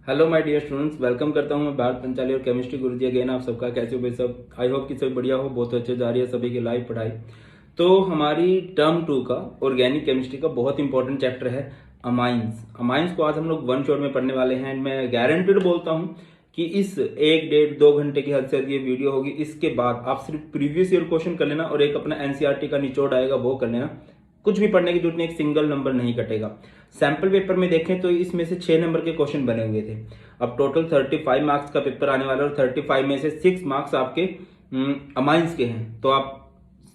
Hello my dear students, welcome करता हूं मैं भारत पंचाली और केमिस्ट्री गुरुजी अगेन। आप सबका कैसे हो भाई सब? आई होप कि सब बढ़िया हो, बहुत अच्छे जा रही है सभी की लाइव पढ़ाई। तो हमारी टर्म 2 का ऑर्गेनिक केमिस्ट्री का बहुत इंपॉर्टेंट चैप्टर है अमाइंस। अमाइंस को आज हम लोग वन शॉट में पढ़ने वाले हैं। मैं गारंटेड बोलता हूं कि इस 1 1.5 2 घंटे की हद से ये वीडियो होगी। इसके बाद आप सिर्फ प्रीवियस ईयर क्वेश्चन कर लेना और एक अपना एनसीईआरटी का निचोड़ आएगा वो कर लेना। कुछ भी पढ़ने की जरूरत नहीं, एक सिंगल नंबर नहीं कटेगा। सैंपल पेपर में देखें तो इसमें से 6 नंबर के क्वेश्चन बने हुए थे। अब टोटल 35 मार्क्स का पेपर आने वाला है और 35 में से 6 मार्क्स आपके अमाइंस के हैं। तो आप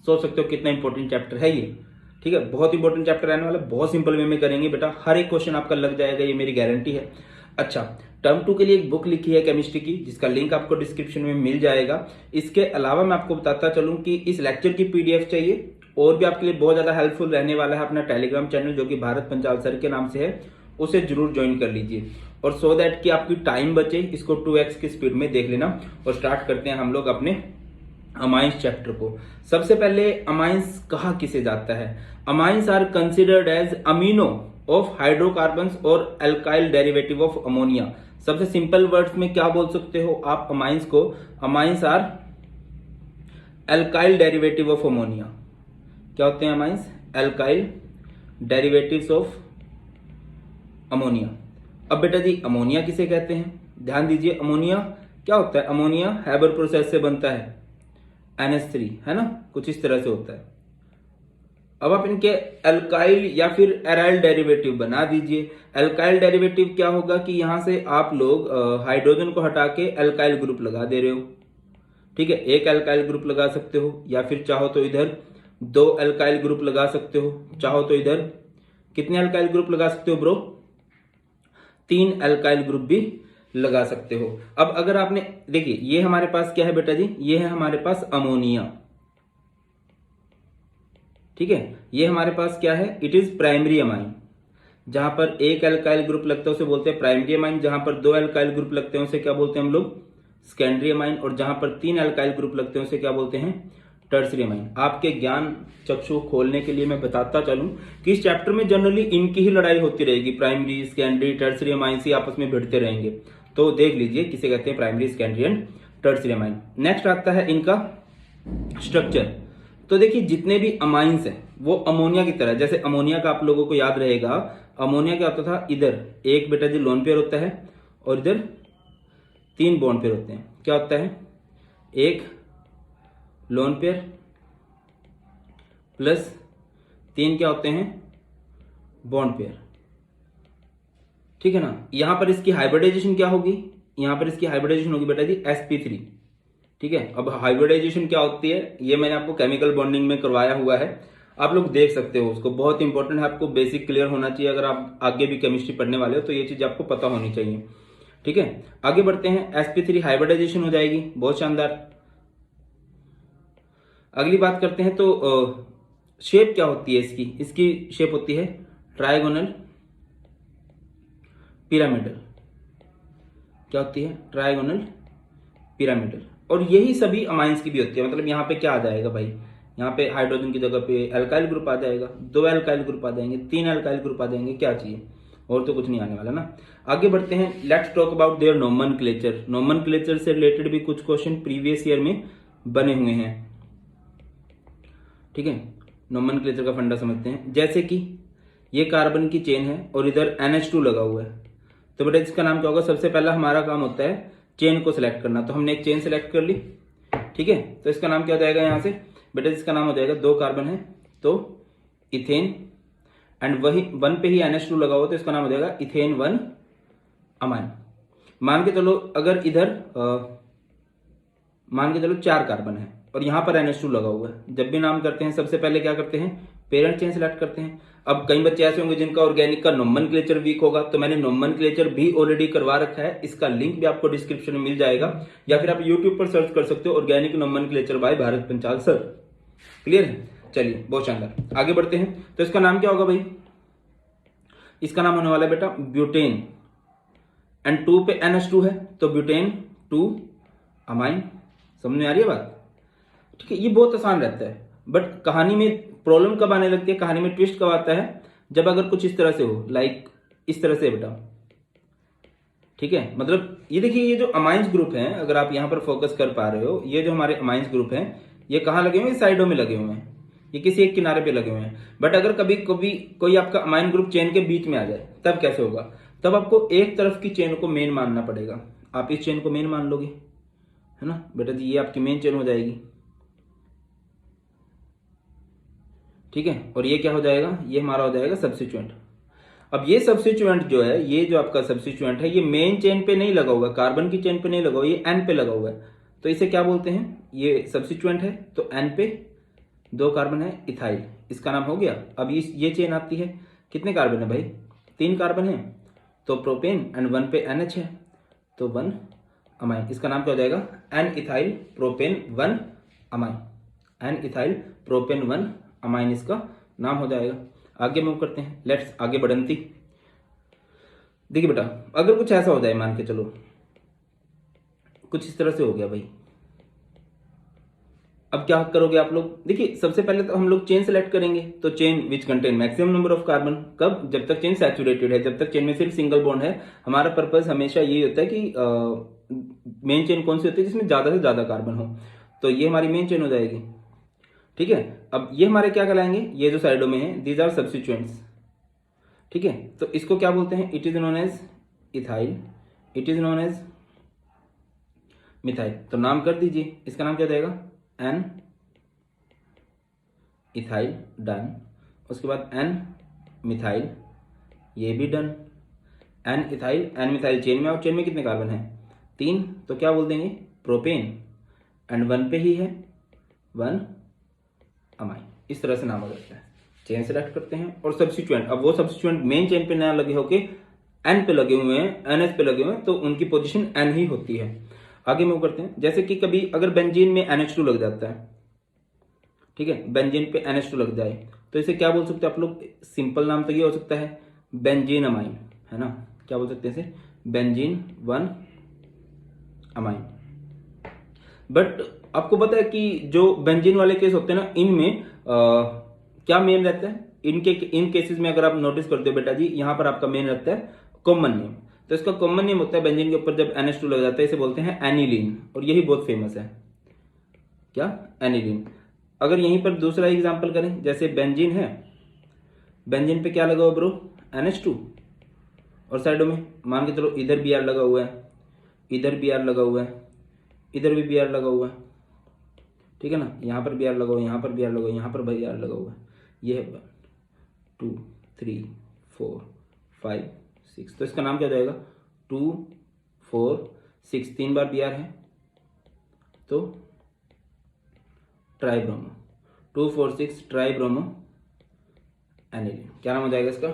सोच सकते हो कितना इंपॉर्टेंट चैप्टर है ये। ठीक है, बहुत इंपॉर्टेंट चैप्टर आने वाला है। बहुत सिंपल वे में करेंगे बेटा, हर एक क्वेश्चन आपका लग जाएगा, ये मेरी गारंटी है। अच्छा, टर्म 2 के लिए एक बुक लिखी है केमिस्ट्री की, जिसका लिंक आपको डिस्क्रिप्शन में मिल जाएगा। इसके अलावा मैं आपको बताता चलूं कि इस लेक्चर की पीडीएफ चाहिए और भी आपके लिए बहुत ज्यादा हेल्पफुल रहने वाला है अपना टेलीग्राम चैनल, जो कि भारत पंचाल सर के नाम से है, उसे जरूर ज्वाइन कर लीजिए। और सो दैट कि आपकी टाइम बचे, इसको 2x की स्पीड में देख लेना। और स्टार्ट करते हैं हम लोग अपने अमाइंस चैप्टर को। सबसे पहले अमाइंस कहा किसे जाता है? Amines are considered as amino of hydrocarbons और अल्काइल डेरिवेटिव ऑफ अमोनिया। सबसे सिंपल वर्ड्स में क्या बोल सकते हो आप अमाइंस को? Amines are alkyl derivative of ammonia. क्या होते हैं amines? Alkyl derivatives of ammonia. अब बेटा जी, अमोनिया किसे कहते हैं? ध्यान दीजिए, अमोनिया क्या होता है? अमोनिया हैबर प्रोसेस से बनता है, NH3, है ना, कुछ इस तरह से होता है। अब आप इनके अल्काइल या फिर एराइल डेरिवेटिव बना दीजिए। अल्काइल डेरिवेटिव क्या होगा कि यहां से आप लोग हाइड्रोजन को हटा के अल्काइल ग्रुप लगा दे रहे हो। ठीक है, एक अल्काइल ग्रुप लगा सकते हो, या फिर चाहो तो इधर 2 अल्काइल ग्रुप लगा सकते हो, चाहो तो इधर कितने अल्काइल ग्रुप लगा सकते हो ब्रो? 3 अल्काइल ग्रुप भी लगा सकते हो। अब अगर आपने देखिए, ये हमारे पास क्या है बेटा जी? ये है हमारे पास अमोनिया। ठीक है, ये हमारे पास क्या है? It is primary amine. जहां पर एक अल्काइल ग्रुप लगता है उसे बोलते हैं प्राइमरी अमाइन, जहां पर 2 अल्काइल ग्रुप लगते हैं उसे क्या बोलते हैं हम लोग? Secondary amine. और जहां पर 3 अल्काइल ग्रुप लगते हैं उसे क्या बोलते हैं? Tertiary amine. आपके ज्ञान चक्षु खोलने के लिए मैं बताता चलूं कि इस चैप्टर में जनरली इनकी ही लड़ाई होती रहेगी। प्राइमरी, सेकेंडरी, टर्सरी अमाइन ही आपस में भिड़ते रहेंगे। तो देख लीजिए किसे कहते हैं primary, secondary and tertiary amine. Next आता है इनका स्ट्रक्चर। तो देखिए, जितने भी अमाइंस हैं वो अमोनिया की तरह, जैसे अमोनिया का आप लोगों को याद रहेगा, अमोनिया क्या होता था? इधर एक बेटा जी लोन पेयर होता है और इधर 3 बॉन्ड पेयर होते हैं। क्या होता है? एक लोन पेयर प्लस 3 क्या होते हैं? Bond pair. ठीक है ना। यहां पर इसकी हाइब्रिडाइजेशन क्या होगी? यहां पर इसकी हाइब्रिडाइजेशन होगी बेटा जी sp3। ठीक है, अब हाइब्रिडाइजेशन क्या होती है ये मैंने आपको केमिकल बॉन्डिंग में करवाया हुआ है, आप लोग देख सकते हो उसको। बहुत इंपॉर्टेंट है, आपको बेसिक क्लियर होना चाहिए। अगर आप आगे भी केमिस्ट्री पढ़ने वाले हो तो ये चीज आपको पता होनी चाहिए। ठीक है, आगे बढ़ते हैं। sp3 हाइब्रिडाइजेशन हो जाएगी, बहुत शानदार। अगली बात करते हैं तो शेप क्या होती है इसकी? इसकी शेप होती है ट्राइगोनल पिरामिडल। क्या होती है? Trigonal pyramidal. और यही सभी अमाइंस की भी होती है। मतलब यहाँ पे क्या आ जाएगा भाई? यहाँ पे हाइड्रोजन की जगह पे अल्काइल ग्रुप आ जाएगा, 2 अल्काइल ग्रुप आ जाएंगे, 3 अल्काइल ग्रुप आ जाएंगे। क्या चाहिए? और तो कुछ नहीं आने वाला ना। आगे बढ़ते हैं। Let's talk about their nomenclature. Nomenclature से रिलेटेड भी कुछ क्वेश्चन प्रीवियस ईयर में बने हुए हैं। ठीक है, नोमेनक्लेचर का फंडा समझते हैं। जैसे कि ये कार्बन की चेन है और इधर NH2 लगा हुआ है, तो बेटा इसका नाम क्या होगा? सबसे पहला हमारा काम होता है चेन को सिलेक्ट करना। तो हमने एक चेन सिलेक्ट कर ली। ठीक है, तो इसका नाम क्या हो जाएगा? यहां से बेटा इसका नाम हो जाएगा, 2 कार्बन है तो इथेन, एंड वही 1 पे ही NH2 लगा हुआ तो इसका नाम हो जाएगा इथेन 1 अमाइन। मान के चलो अगर इधर मान के चलो 4 कार्बन है और यहां पर NH2 लगा हुआ है। जब भी नाम करते हैं सबसे पहले क्या करते हैं? पेरेंट चेन सिलेक्ट करते हैं। अब कई बच्चे ऐसे होंगे जिनका ऑर्गेनिक का नोमेनक्लेचर वीक होगा, तो मैंने नोमेनक्लेचर भी ऑलरेडी करवा रखा है। इसका लिंक भी आपको डिस्क्रिप्शन में मिल जाएगा, या फिर आप यूट्यूब पर सर्च कर सकते हो organic nomenclature by Bharat Panchal sir. Clear है? चलिए, बहुत शानदार। आगे बढ़ते हैं। तो इसका नाम क्या होगा भाई? इसका नाम होने वाला है बेटा ब्यूटेन, एंड 2 पे NH2 है तो ब्यूटेन 2 अमाइन। समझ में आ रही है बात? ठीक है, ये बहुत आसान रहता है, बट कहानी में प्रॉब्लम कब आने लगती है, कहानी में ट्विस्ट कब आता है? जब अगर कुछ इस तरह से हो, लाइक इस तरह से बेटा। ठीक है, मतलब ये देखिए ये जो अमाइंस ग्रुप हैं, अगर आप यहाँ पर फोकस कर पा रहे हो, ये जो हमारे अमाइंस ग्रुप हैं ये कहाँ लगे हुए हैं, साइडों में लगे हुए हैं, ये किसी एक किनारे पे लगे हुए हैं। बट अगर कभी कभी कोई आपका अमाइन ग्रुप चेन के बीच में आ जाए तब कैसे होगा, तब आपको एक तरफ की चेन को मेन मानना पड़ेगा। आप इस चेन को मेन मान लोगे, है ना बेटा जी, ये आपकी मेन चेन हो जाएगी, ठीक है। और ये क्या हो जाएगा, ये हमारा हो जाएगा सब्स्टिट्यूएंट। अब ये सब्स्टिट्यूएंट जो है, ये जो आपका सब्स्टिट्यूएंट है, ये मेन चेन पे नहीं लगा हुआ, कार्बन की चेन पे नहीं लगा हुआ, ये एन पे लगा हुआ है। तो इसे क्या बोलते हैं, ये सब्स्टिट्यूएंट है तो एन पे 2 कार्बन है, इथाइल, इसका नाम हो गया। अब ये चेन आती है, कितने कार्बन है भाई, 3 कार्बन है, तो प्रोपेन, एंड 1 पे NH है तो 1 अमाइन, इसका नाम क्या हो जाएगा, N ethyl propane 1 amine, N ethyl propane 1 amine इसका नाम हो जाएगा। आगे मूव करते हैं, लेट्स आगे बढ़ंती। देखिए बेटा, अगर कुछ ऐसा हो जाए, मान के चलो कुछ इस तरह से हो गया भाई, अब क्या करोगे आप लोग, देखिए सबसे पहले तो हम लोग चेन सेलेक्ट करेंगे, तो chain which contain maximum number of carbon, कब, जब तक चेन सैचुरेटेड है, जब तक चेन में सिर्फ सिंगल बॉन्ड है। हमारा पर्पस हमेशा ये होता है कि मेन चेन कौन सी होती है, जिसमें ज्यादा से ज्यादा कार्बन हो, तो ये हमारी मेन चेन हो जाएगी, ठीक है। अब ये हमारे क्या कहलाएंगे, ये जो साइडों में है, दीज आर सब्स्टिट्यूएंट्स, ठीक है। तो इसको क्या बोलते हैं, it is known as ethyl, it is known as methyl. तो नाम कर दीजिए, इसका नाम क्या जाएगा, एन इथाइल, डन। उसके बाद एन मिथाइल, ये भी done. N ethyl, N methyl chain में, और चेन में कितने कार्बन है, 3, तो क्या बोल देंगे, प्रोपेन, एंड 1 पे ही है 1 अमाइन। इस तरह से नाम हो जाता है। चेन सेलेक्ट करते हैं और सब्स्टिट्यूएंट, अब वो सब्स्टिट्यूएंट मेन चेन पे ना लगे होके एन पे लगे हुए हैं, NH पे लगे हुए हैं, तो उनकी पोजीशन एन ही होती है। आगे मूव करते हैं, जैसे कि कभी अगर बेंजीन में NH2 लग जाता है, ठीक है, बेंजीन पे NH2 लग जाए, तो इसे क्या बोल सकते हैं आप लोग, सिंपल नाम तो ये हो सकता है बेंजीन अमाइन, है ना, क्या बोल सकते हैं इसे, बेंजीन 1 अमाइन। बट आपको पता है कि जो बेंजीन वाले केस होते हैं ना, इनमें क्या मेन रहता है, इन केसेस में अगर आप नोटिस करते हो बेटा जी, यहां पर आपका मेन रहता है कॉमन नेम। तो इसका कॉमन नेम होता है बेंजीन के ऊपर जब NH2 लग जाता है, इसे बोलते हैं एनिलीन, और यही बहुत फेमस है, क्या, एनिलीन। अगर यहीं पर दूसरा एग्जांपल करें, जैसे बेंजीन है, बेंजीन पे क्या लगा हुआ ब्रो, NH2, और साइडों में मान के चलो इधर Br लगा हुआ है, इधर Br लगा हुआ है, इधर भी Br लगा हुआ है, ठीक है ना, यहाँ पर Br लगा हुआ है, यहाँ पर Br लगा हुआ है, यहाँ पर Br लगा हुआ है, ये है 1 2 3 4 5 6, तो इसका नाम क्या हो जाएगा, 2 4 6, 3 बार Br है तो ट्राइब्रोमो, 2 4 6 ट्राइब्रोमो एनिलीन, क्या नाम हो जाएगा इसका,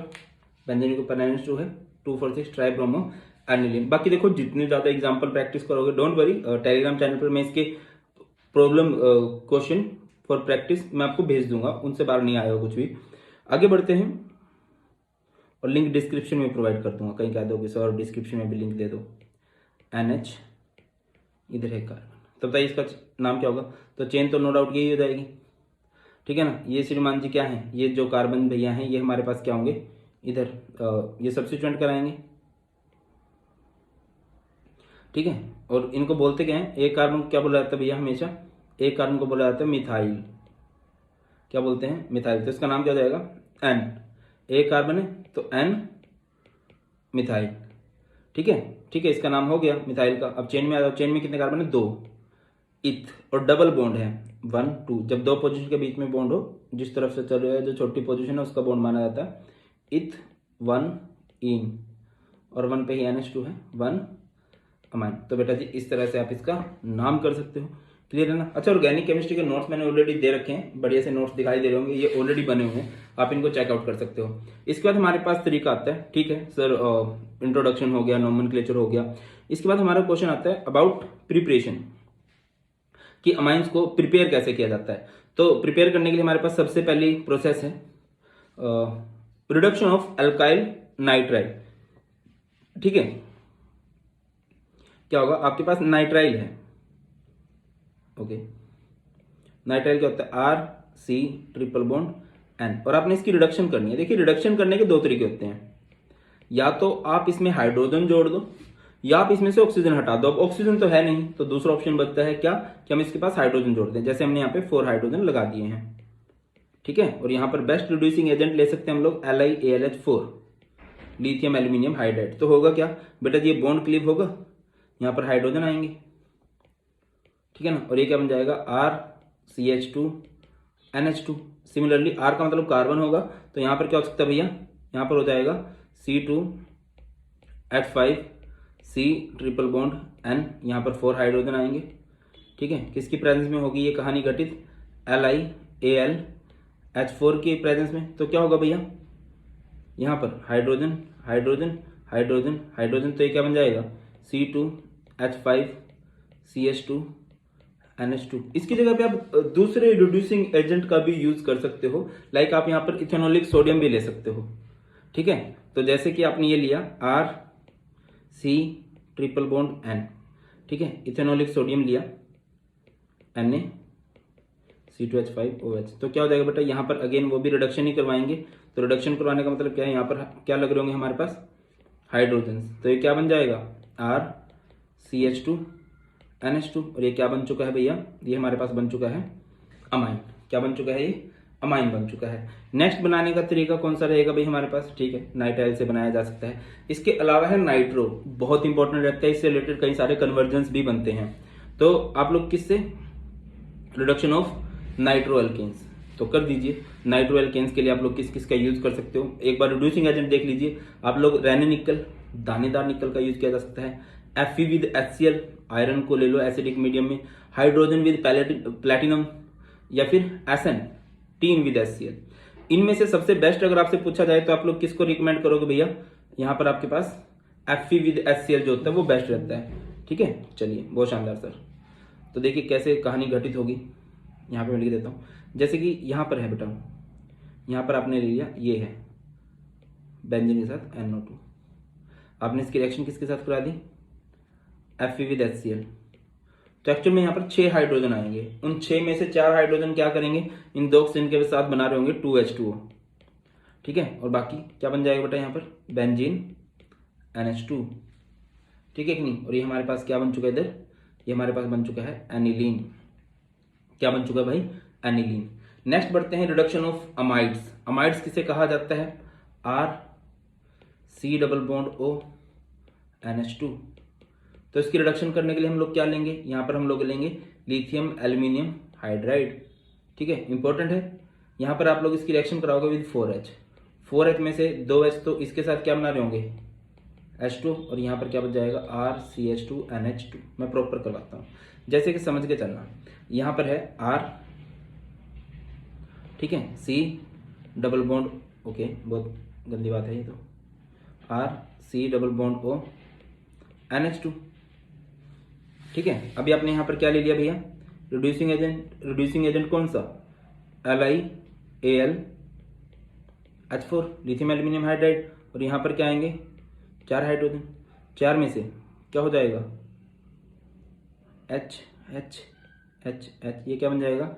बेंजीन के ऊपर NH2 है, 2 4 6 ट्राइब्रोमो एनिलीन। बाकी देखो जितने ज्यादा एग्जांपल प्रैक्टिस करोगे, डोंट वरी, टेलीग्राम चैनल पर मैं इसके प्रॉब्लम क्वेश्चन फॉर प्रैक्टिस मैं आपको भेज दूंगा, उनसे बाहर नहीं आया हो कुछ भी। आगे बढ़ते हैं, और लिंक डिस्क्रिप्शन में प्रोवाइड कर दूंगा, कहीं कह दोगे सर डिस्क्रिप्शन में भी लिंक दे दो, NH इधर है कार्बन, तो बताइए इसका नाम क्या होगा, तो चेन तो नो डाउट यही हो जाएगी, ठीक है ना। ये श्रीमान जी क्या है, ये जो कार्बन भैया हैं, ये हमारे पास क्या होंगे, इधर ये सब्स्टिट्यूएंट कराएंगे, ठीक है। और इनको बोलते क्या है, एक कार्बन को क्या बोला जाता है भैया, हमेशा एक कार्बन को बोला जाता है मिथाइल, क्या बोलते हैं, मिथाइल। तो इसका नाम क्या हो जाएगा, एन, एक कार्बन है तो एन मिथाइल, ठीक है, ठीक है, इसका नाम हो गया मिथाइल का। अब चेन में आ जाओ, चेन में कितने कार्बन है, 2, इथ, और डबल बॉन्ड है 1 2, जब 2 पोजीशन के बीच में बॉन्ड हो, जिस तरफ से चल रहा है जो छोटी पोजीशन है उसका बॉन्ड माना जाता है, इथ 1 इन, और 1 पे ही NH2 है 1 अमाइन। तो बेटा जी इस तरह से आप इसका नाम कर सकते हो, क्लियर है ना। अच्छा, ऑर्गेनिक केमिस्ट्री के नोट्स मैंने ऑलरेडी दे रखे हैं, बढ़िया से नोट्स दिखाई दे रहे होंगे, ये ऑलरेडी बने हुए हैं, आप इनको चेकआउट कर सकते हो। इसके बाद हमारे पास तरीका आता है, ठीक है सर, इंट्रोडक्शन हो गया, नोमेनक्लेचर हो गया। इसके बाद हमारा क्वेश्चन आता है अबाउट प्रिपरेशन, कि अमाइंस को प्रिपेयर कैसे किया जाता है। तो प्रिपेयर करने के लिए हमारे पास सबसे पहली प्रोसेस है रिडक्शन ऑफ अल्काइल नाइट्राइल, ठीक है। क्या होगा, आपके पास नाइट्राइल है, ओके, नाइट्राइल क्या होता है, RC ट्रिपल बॉन्ड N, और आपने इसकी रिडक्शन करनी है। देखिए रिडक्शन करने के 2 तरीके होते हैं, या तो आप इसमें हाइड्रोजन जोड़ दो, या आप इसमें से ऑक्सीजन हटा दो। अब ऑक्सीजन तो है नहीं, तो दूसरा ऑप्शन बचता है क्या, कि हम इसके पास हाइड्रोजन जोड़ दें। जैसे हमने यहाँ पे 4 हाइड्रोजन लगा दिए हैं, ठीक है। और यहाँ पर बेस्ट रिड्यूसिंग एजेंट ले सकते हैं हम लोग LiAlH4, लिथियम एल्यूमिनियम हाइड्राइड। तो होगा क्या बेटा, ये बॉन्ड क्लीव होगा, यहाँ पर हाइड्रोजन आएंगे, ठीक है ना। और ये क्या बन जाएगा, RCH2NH2। सिमिलरली R का मतलब कार्बन होगा, तो यहाँ पर क्या हो सकता है भैया, यहाँ पर हो जाएगा C2H5C ट्रिपल बॉन्ड N, यहाँ पर 4 हाइड्रोजन आएंगे, ठीक है। किसकी प्रेजेंस में होगी ये कहानी घटित, LiAlH4 की प्रेजेंस में। तो क्या होगा भैया, यहाँ पर हाइड्रोजन हाइड्रोजन हाइड्रोजन हाइड्रोजन, तो ये क्या बन जाएगा, C2H5CH2NH2। इसकी जगह पे आप दूसरे रिड्यूसिंग एजेंट का भी यूज कर सकते हो, लाइक आप यहाँ पर इथेनॉलिक सोडियम भी ले सकते हो, ठीक है। तो जैसे कि आपने ये लिया RC ट्रिपल बॉन्ड N, ठीक है, इथेनॉलिक सोडियम लिया Na C2H5OH, तो क्या हो जाएगा बेटा, यहाँ पर अगेन वो भी रिडक्शन ही करवाएंगे। तो रिडक्शन करवाने का मतलब क्या है, यहाँ पर क्या लग रहे होंगे हमारे पास, हाइड्रोजन। तो ये क्या बन जाएगा, RCH2NH2। और ये क्या बन चुका है भैया, ये हमारे पास बन चुका है अमाइन। क्या बन चुका है, ये अमाइन बन चुका है। नेक्स्ट बनाने का तरीका कौन सा रहेगा भाई हमारे पास, ठीक है, नाइट्राइल से बनाया जा सकता है। इसके अलावा है नाइट्रो, बहुत इंपॉर्टेंट रहता है, इससे रिलेटेड कई सारे कन्वर्जेंस भी बनते हैं। तो आप लोग किससे, रिडक्शन ऑफ नाइट्रो एल्केन्स, तो कर दीजिए। नाइट्रो एल्केन्स के लिए आप लोग किस किस का यूज कर सकते हो, एक बार रिड्यूसिंग एजेंट देख लीजिए आप लोग। रेने निकल, दानेदार निकल का यूज किया जा सकता है। Fe विद HCl, आयरन को ले लो एसिडिक मीडियम में। हाइड्रोजन विद प्लेटिनम, या फिर SN टीन विद HCl। इनमें से सबसे बेस्ट अगर आपसे पूछा जाए तो आप लोग किसको रिकमेंड करोगे भैया, यहाँ पर आपके पास Fe विद HCl जो होता है वो बेस्ट रहता है, ठीक है। चलिए, बहुत शानदार सर। तो देखिए कैसे कहानी घटित होगी, यहाँ पे मैं लिख देता हूँ। जैसे कि यहाँ पर है बेटा, यहाँ पर आपने ले लिया, ये है बेंजीन के साथ NO2, आपने इसकी रिएक्शन किसके साथ करा दी, Fe विद HCl। तो एक्चुअल में यहाँ पर 6 हाइड्रोजन आएंगे, उन 6 में से 4 हाइड्रोजन क्या करेंगे, इन 2 ऑक्सीजन के साथ बना रहे होंगे 2H2O, ठीक है। और बाकी क्या बन जाएगा बेटा, यहाँ पर बेंजीन NH2, ठीक है कि नहीं। और ये हमारे पास क्या बन चुका है इधर, ये हमारे पास बन चुका है एनिलीन। क्या बन चुका है भाई, एनिलीन। नेक्स्ट बढ़ते हैं रिडक्शन ऑफ अमाइड्स। अमाइड्स किसे कहा जाता है, RC double bond O NH2। तो इसकी रिडक्शन करने के लिए हम लोग क्या लेंगे, यहाँ पर हम लोग लेंगे लिथियम एल्यूमिनियम हाइड्राइड, ठीक है, इंपॉर्टेंट है। यहाँ पर आप लोग इसकी रिएक्शन कराओगे विद 4H में से 2H, तो इसके साथ क्या बना रहे होंगे, H2। और यहाँ पर क्या बच जाएगा, RCH2NH2। मैं प्रॉपर करवाता हूँ, जैसे कि समझ के चलना। यहाँ पर है R, ठीक है, C डबल बॉन्ड, ओके, बहुत गंदी बात है ये, तो RC double bond O NH2, ठीक है। अभी आपने यहाँ पर क्या ले लिया भैया, रिड्यूसिंग एजेंट कौन सा, LiAlH4 लिथियम एल्यूमिनियम हाइड्राइड। और यहाँ पर क्या आएंगे, 4 हाइड्रोजन, 4 में से क्या हो जाएगा, H H H H, ये क्या बन जाएगा,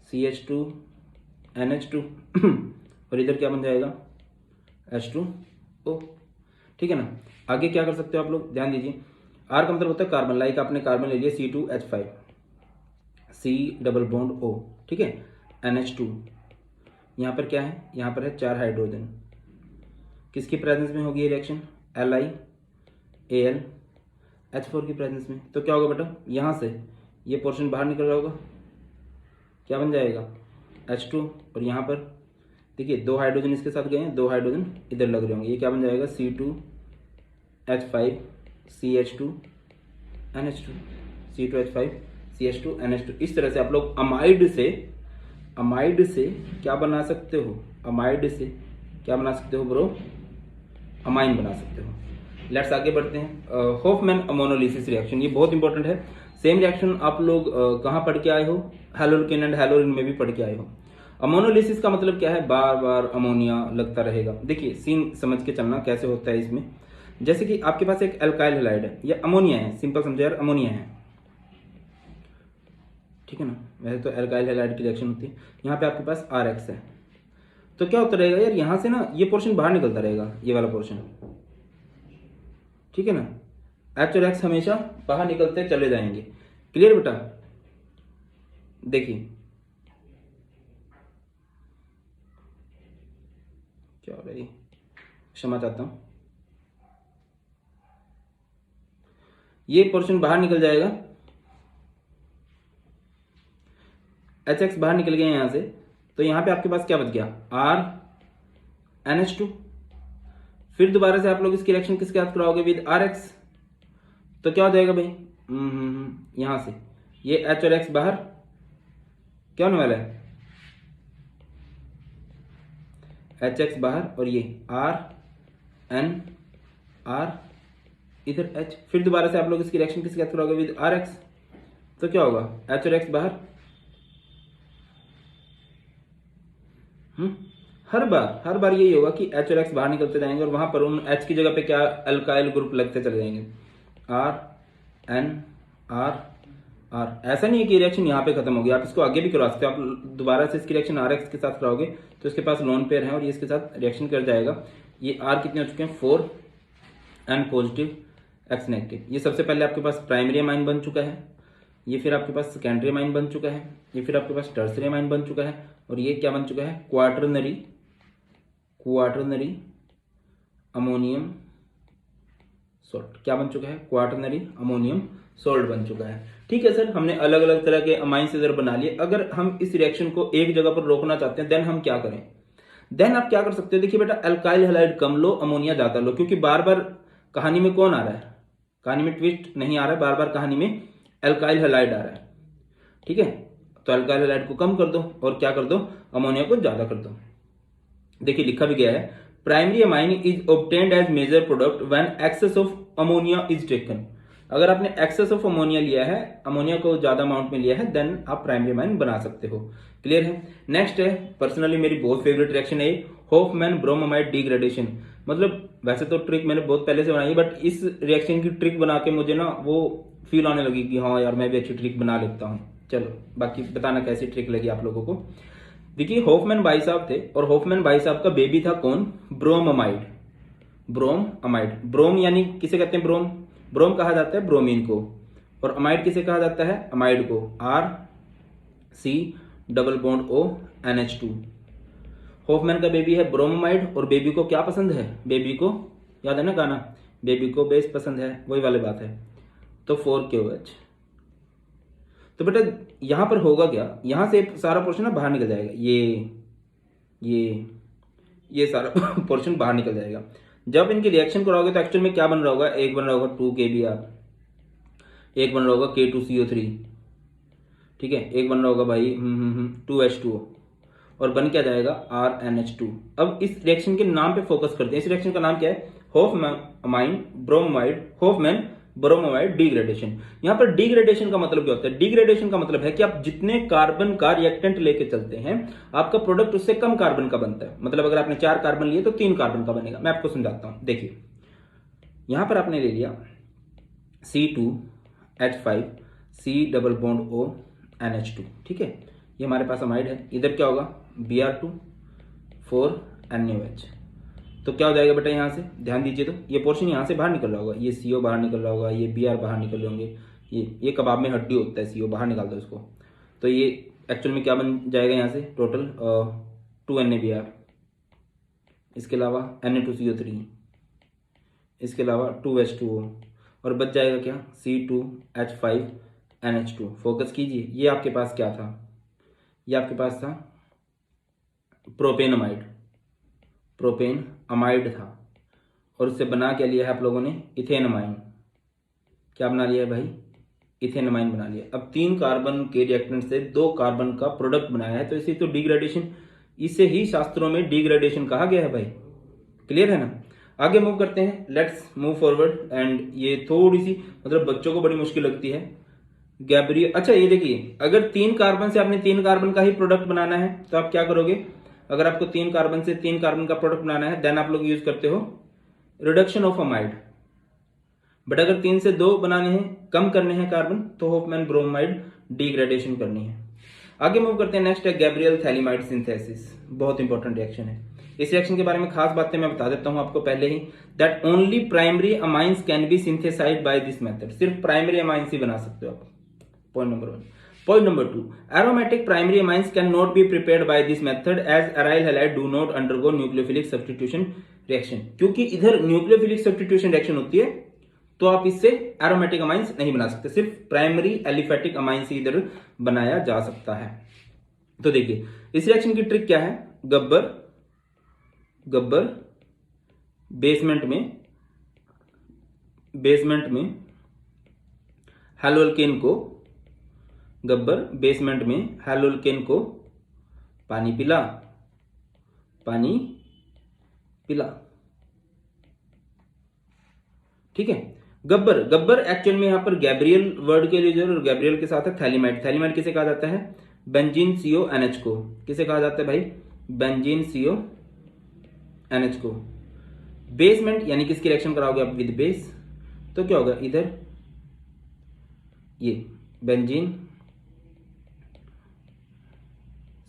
RCH2NH2 और इधर क्या बन जाएगा, H2O, ठीक है ना। आगे क्या कर सकते हो आप लोग, ध्यान दीजिए। R का मतलब होता है कार्बन, लाइक आपने कार्बन ले लिया C2H5 C double bond O, ठीक है, NH2। यहाँ पर क्या है, यहाँ पर है 4 हाइड्रोजन, किसकी प्रेजेंस में होगी ये रिएक्शन, LiAlH4 की प्रेजेंस में। तो क्या होगा बेटा, यहाँ से ये पोर्शन बाहर निकल रहा होगा, क्या बन जाएगा, H2। और यहाँ पर देखिए 2 हाइड्रोजन इसके साथ गए हैं, 2 हाइड्रोजन इधर लग रहे होंगे, ये क्या बन जाएगा, C2H5CH2NH2, C2H5CH2NH2। इस तरह से आप लोग अमाइड से क्या बना सकते हो, अमाइड से क्या बना सकते हो ब्रो, अमाइन बना सकते हो। लेट्स आगे बढ़ते हैं। होफमैन अमोनोलिसिस रिएक्शन, ये बहुत इंपॉर्टेंट है। सेम रिएक्शन आप लोग कहाँ पढ़ के आए हो, हैलोल्केन एंड हैलोरिन में भी पढ़ के आए हो। अमोनोलिसिस का मतलब क्या है, बार बार अमोनिया लगता रहेगा। देखिए सीन समझ के चलना कैसे होता है इसमें। जैसे कि आपके पास एक एल्काइल हैलाइड है, या अमोनिया है, सिंपल समझे यार, अमोनिया है, ठीक है ना। वैसे तो एल्काइल हैलाइड की रिएक्शन होती है। यहाँ पे आपके पास RX है, तो क्या होता रहेगा यार, यहाँ से ना ये पोर्शन बाहर निकलता रहेगा, ये वाला पोर्शन, ठीक है ना, H और X हमेशा बाहर निकलते चले जाएंगे। क्लियर बेटा? देखिए क्या हो रहा है, क्षमा चाहता हूं, ये पोर्शन बाहर निकल जाएगा, HX बाहर निकल गया यहां से, तो यहां पे आपके पास क्या बच गया, RNH2। फिर दोबारा से आप लोग इसकी रिएक्शन किसके साथ कराओगे, विद RX, तो क्या हो जाएगा भाई, यहां से ये H और X बाहर, क्या होने वाला है, HX बाहर, और ये RN R इधर H। फिर दोबारा से आप लोग इसकी रिएक्शन किसके साथ कराओगे, विद RX, तो क्या होगा, H और X बाहर। हर बार यही होगा कि H और X बाहर निकलते जाएंगे और वहां पर उन H की जगह पे क्या अल्काइल ग्रुप लगते चले जाएंगे, RN R R। ऐसा नहीं है कि रिएक्शन यहाँ पे खत्म हो गया, आप इसको आगे भी करवा सकते हो। आप दोबारा से इसकी रिएक्शन RX के साथ कराओगे तो इसके पास लोन पेयर है और ये इसके साथ रिएक्शन कर जाएगा। ये R कितने हो चुके हैं, 4 N पॉजिटिव X नेगेटिव। ये सबसे पहले आपके पास प्राइमरी अमाइन बन चुका है, ये फिर आपके पास सेकेंडरी अमाइन बन चुका है, ये फिर आपके पास टर्सरी अमाइन बन चुका है, और ये क्या बन चुका है, क्वाटरनरी अमोनियम सॉल्ट। क्या बन चुका है, क्वाटरनरी अमोनियम सॉल्ट बन चुका है। ठीक है सर, हमने अलग अलग तरह के अमाइंस इधर बना लिए। अगर हम इस रिएक्शन को एक जगह पर रोकना चाहते हैं देन हम क्या करें, देन आप क्या कर सकते हो, देखिए बेटा अल्काइल हैलाइड कम लो, अमोनिया ज्यादा लो, क्योंकि बार बार कहानी में कौन आ रहा है, कहानी में ट्विस्ट नहीं आ रहा है, बार बार कहानी में अल्काइल हैलाइड आ रहा है। ठीक है, तो अल्काइल हैलाइड को कम कर दो और क्या कर दो, अमोनिया को ज्यादा कर दो। देखिए लिखा भी गया है, primary amine is obtained as major product when excess of ammonia is taken. अगर आपने एक्सेस ऑफ अमोनिया लिया है, अमोनिया को ज्यादा अमाउंट में लिया है, देन आप प्राइमरी अमाइन बना सकते हो। क्लियर है? नेक्स्ट है, पर्सनली मेरी बहुत फेवरेट रिएक्शन है होफमैन ब्रोमाइड डिग्रेडेशन। मतलब वैसे तो ट्रिक मैंने बहुत पहले से बनाई है, बट इस रिएक्शन की ट्रिक बना के मुझे ना वो फील आने लगी कि हाँ यार मैं भी अच्छी ट्रिक बना लेता हूँ। चलो बाकी बताना कैसी ट्रिक लगी आप लोगों को। देखिए होफमैन भाई साहब थे और होफमैन भाई साहब का बेबी था कौन, ब्रोमाइड। ब्रोम यानी किसे कहते हैं, ब्रोम कहा जाता है ब्रोमीन को, और अमाइड किसे कहा जाता है, अमाइड को, RC⋯ONH2। होफमैन का बेबी है ब्रोमाइड और बेबी को क्या पसंद है, बेबी को याद है ना गाना, बेबी को बेस पसंद है, वही वाली बात है। तो 4KOH। तो बेटा यहां पर होगा क्या, यहां से सारा पोर्शन ना बाहर निकल जाएगा, ये सारा पोर्शन बाहर निकल जाएगा। जब इनकी रिएक्शन कराओगे तो एक्चुअल में क्या बन रहा होगा, एक बन रहा होगा 2KBr, एक बन रहा होगा K2CO3, ठीक है, एक बन रहा होगा भाई 2H2O, और बन क्या जाएगा RNH2। अब इस रिएक्शन के नाम पे फोकस करते हैं। इस रिएक्शन का नाम क्या है, होफमैन ब्रोमाइड डिग्रेडेशन। यहां पर डिग्रेडेशन का मतलब क्या होता है, डिग्रेडेशन का मतलब है कि आप जितने कार्बन का रिएक्टेंट लेके चलते हैं आपका प्रोडक्ट उससे कम कार्बन का बनता है। मतलब अगर आपने 4 कार्बन लिए तो 3 कार्बन का बनेगा। मैं आपको समझाता हूं, देखिए यहां पर आपने ले लिया C2H5C⋯ONH2, ठीक है, ये हमारे पास अमाइड है। इधर क्या होगा, Br2 4NaOH। तो क्या हो जाएगा बेटा, यहां से ध्यान दीजिए, तो ये पोर्शन यहां से बाहर निकल रहा होगा, ये CO बाहर निकल रहा होगा, ये Br बाहर निकल रहे होंगे, ये कबाब में हड्डी होता है, CO बाहर निकाल दो इसको। तो ये एक्चुअल में क्या बन जाएगा, यहां से टोटल 2NaBr, इसके अलावा Na2CO3, इसके अलावा 2H2O, और बच जाएगा क्या, C2H5NH2। फोकस कीजिए, ये आपके पास क्या था, ये आपके पास था प्रोपेन अमाइड था, और उससे बना क्या लिया है आप लोगों ने, इथेन अमाइन। क्या बना लिया है भाई, इथेन अमाइन बना लिया। अब 3 कार्बन के रिएक्टेंट से 2 कार्बन का प्रोडक्ट बनाया है, तो इसे तो डिग्रेडेशन, इसे ही शास्त्रों में डिग्रेडेशन कहा गया है भाई। क्लियर है ना? आगे मूव करते हैं, लेट्स मूव फॉरवर्ड। एंड ये थोड़ी सी मतलब बच्चों को बड़ी मुश्किल लगती है, गैब्रियल। अच्छा ये देखिए, अगर 3 कार्बन से आपने 3 कार्बन का ही प्रोडक्ट बनाना है तो आप क्या करोगे, अगर आपको 3 कार्बन से 3 कार्बन का प्रोडक्ट बनाना है देन आप लोग यूज करते हो रिडक्शन ऑफ अमाइड। बट अगर 3 से 2 बनाने हैं, कम करने हैं कार्बन, तो होफमैन ब्रोमाइड डिग्रेडेशन करनी है। आगे मूव करते हैं, नेक्स्ट है गैब्रियल थैलीमाइड सिंथेसिस। बहुत इंपॉर्टेंट रिएक्शन है। इस रिएक्शन के बारे में खास बातें मैं बता देता हूं आपको पहले ही, that only primary amines can be synthesised by this method, सिर्फ प्राइमरी अमाइंस ही बना सकते हो आप, point number 1। Point number 2, aromatic primary amines can not be prepared by this method as aryl halide do not undergo nucleophilic substitution reaction, क्योंकि इधर nucleophilic substitution reaction होती है तो आप इससे एरोमेटिक अमाइंस नहीं बना सकते, सिर्फ प्राइमरी एलिफेटिक अमाइंस ही इधर बनाया जा सकता है। तो देखिए इस रिएक्शन की ट्रिक क्या है, गब्बर बेसमेंट में हैलोअल्केन को, गब्बर बेसमेंट में हैलोअल्केन को पानी पिला, ठीक है। गब्बर एक्चुअल में यहां पर गैब्रियल वर्ड के लिए जो गैब्रियल के साथ है थैलीमाइड, थैलीमाइड किसे कहा जाता है, बेंजीन CONH को, किसे कहा जाता है भाई, बेंजीन CONH को। बेसमेंट यानी किसकी रिएक्शन कराओगे आप, विद बेस, तो क्या होगा इधर ये बेंजीन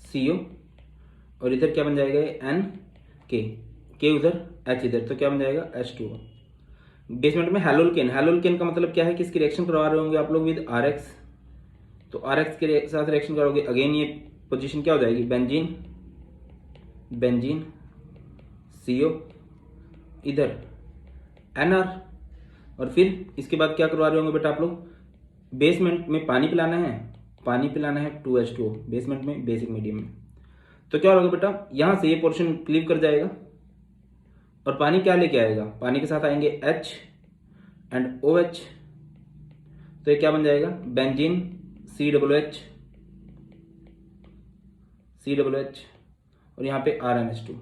CO और इधर क्या बन जाएगा के उधर H इधर, तो क्या बन जाएगा H2O। बेसमेंट में हैलोअल्केन का मतलब क्या है, किसकी रिएक्शन करवा रहे होंगे आप लोग, विद RX, तो RX के साथ रिएक्शन करोगे, अगेन ये पोजीशन क्या हो जाएगी, बेंजीन CO इधर NR, और फिर इसके बाद क्या करवा रहे होंगे बेटा आप लोग, बेसमेंट में पानी पिलाना है 2H2O, बेसमेंट में बेसिक मीडियम में, तो क्या होगा बेटा, यहां से ये पोर्शन क्लीव कर जाएगा और पानी क्या लेके आएगा, पानी के साथ आएंगे H एंड OH, तो ये क्या बन जाएगा, बेंजीन COOH और यहाँ पे RNH2।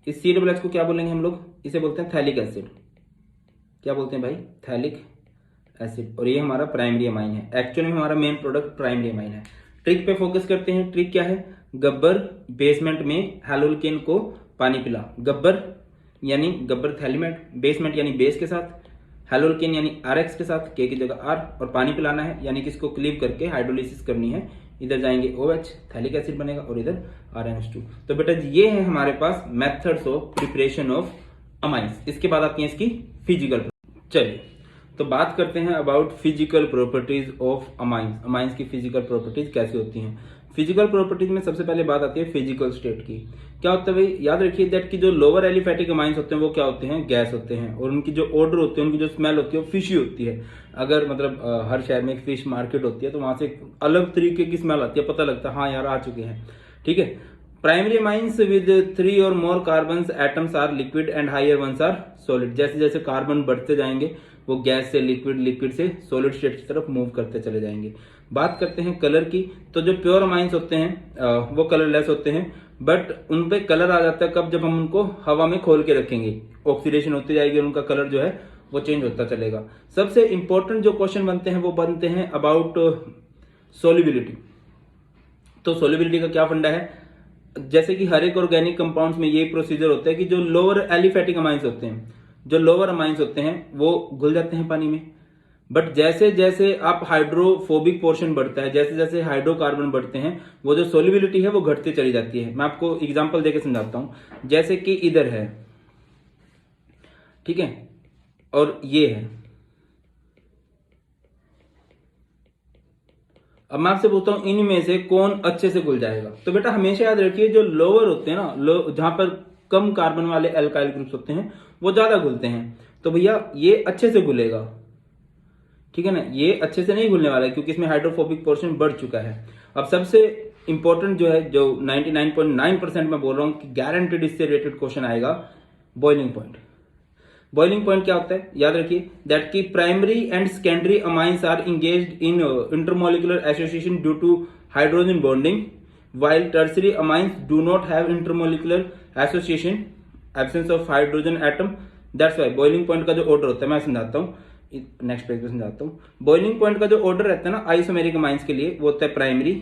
इस COOH को क्या बोलेंगे हम लोग, इसे बोलते हैं थैलिक एसिड, क्या बोलते हैं भाई, थैलिक एसिड, और ये हमारा प्राइमरी अमाइन है, एक्चुअल में हमारा मेन प्रोडक्ट प्राइमरी अमाइन है। ट्रिक पे फोकस करते हैं, ट्रिक क्या है, गब्बर बेसमेंट में हैलोअल्केन को पानी पिला, गब्बर थैलीमेट, बेसमेंट यानी बेस के साथ, हैलोअल्केन यानी RX के साथ, K की जगह R, और पानी पिलाना है यानी कि इसको क्लीव करके हाइड्रोलिसिस करनी है, इधर जाएंगे OH थैलिक एसिड बनेगा और इधर RNH2। तो बेटा ये है हमारे पास methods of preparation of amines. इसके बाद आती है इसकी फिजिकल। चलिए तो बात करते हैं about physical properties of amines, amines की फिजिकल प्रॉपर्टीज कैसी होती हैं। फिजिकल प्रॉपर्टीज में सबसे पहले बात आती है फिजिकल स्टेट की। क्या होता है भाई, याद रखिए दैट कि जो लोअर एलिफेटिक अमाइंस होते हैं वो क्या होते हैं, गैस होते हैं, और उनकी जो ऑर्डर होती है, उनकी जो स्मेल होती है वो फिशी होती है। अगर मतलब हर शहर में एक फिश मार्केट होती है तो वहां से एक अलग तरीके की स्मेल आती है, पता लगता है हाँ यार आ चुके हैं, ठीक है। प्राइमरी अमाइंस विद 3 और more carbon atoms are liquid and higher ones are solid. जैसे जैसे कार्बन बढ़ते जाएंगे वो गैस से लिक्विड, लिक्विड से सॉलिड स्टेट की तरफ मूव करते चले जाएंगे। बात करते हैं कलर की, तो जो प्योर अमाइंस होते हैं वो कलरलेस होते हैं, बट उन पे कलर आ जाता है कब, जब हम उनको हवा में खोल के रखेंगे, ऑक्सीडेशन होती जाएगी और उनका कलर जो है वो चेंज होता चलेगा। सबसे इंपॉर्टेंट जो क्वेश्चन बनते हैं वो बनते हैं अबाउट सोल्युबिलिटी। तो सोल्युबिलिटी का क्या फंडा है, जैसे कि हर एक ऑर्गेनिक कंपाउंड्स में ये प्रोसीजर होता है कि जो लोअर एलिफेटिक अमाइंस होते हैं, जो लोअर अमाइंस होते हैं वो घुल जाते हैं पानी में, बट जैसे जैसे आप हाइड्रोफोबिक पोर्शन बढ़ता है, जैसे जैसे हाइड्रोकार्बन बढ़ते हैं, वो जो सोल्युबिलिटी है वो घटती चली जाती है। मैं आपको एग्जांपल देके समझाता हूं, जैसे कि इधर है, ठीक है, और ये है। अब मैं आपसे पूछता हूं इनमें से कौन अच्छे से घुल जाएगा। तो बेटा हमेशा याद रखिए जो लोअर होते हैं ना, जहां पर कम कार्बन वाले एल्काइल ग्रुप्स होते हैं वो ज्यादा घुलते हैं। तो भैया ये अच्छे से घुलेगा, ठीक है ना, ये अच्छे से नहीं घुलने वाला है क्योंकि इसमें हाइड्रोफोबिक पोर्शन बढ़ चुका है। अब सबसे इंपॉर्टेंट जो है, जो 99.9% मैं बोल रहा हूं कि गारंटेड इससे रिलेटेड क्वेश्चन आएगा, बॉइलिंग पॉइंट। बॉइलिंग पॉइंट क्या होता है, याद रखिए दैट की primary and secondary amines are engaged in intermolecular association due to hydrogen bonding, while tertiary amines do not have intermolecular association, absence of hydrogen atom, that's why boiling point का जो order होता है, मैं समझाता हूँ, next page पे समझाता हूँ। बॉइलिंग पॉइंट का जो ऑर्डर रहता है ना आइसोमेरिक अमाइंस के लिए, वो होता है primary,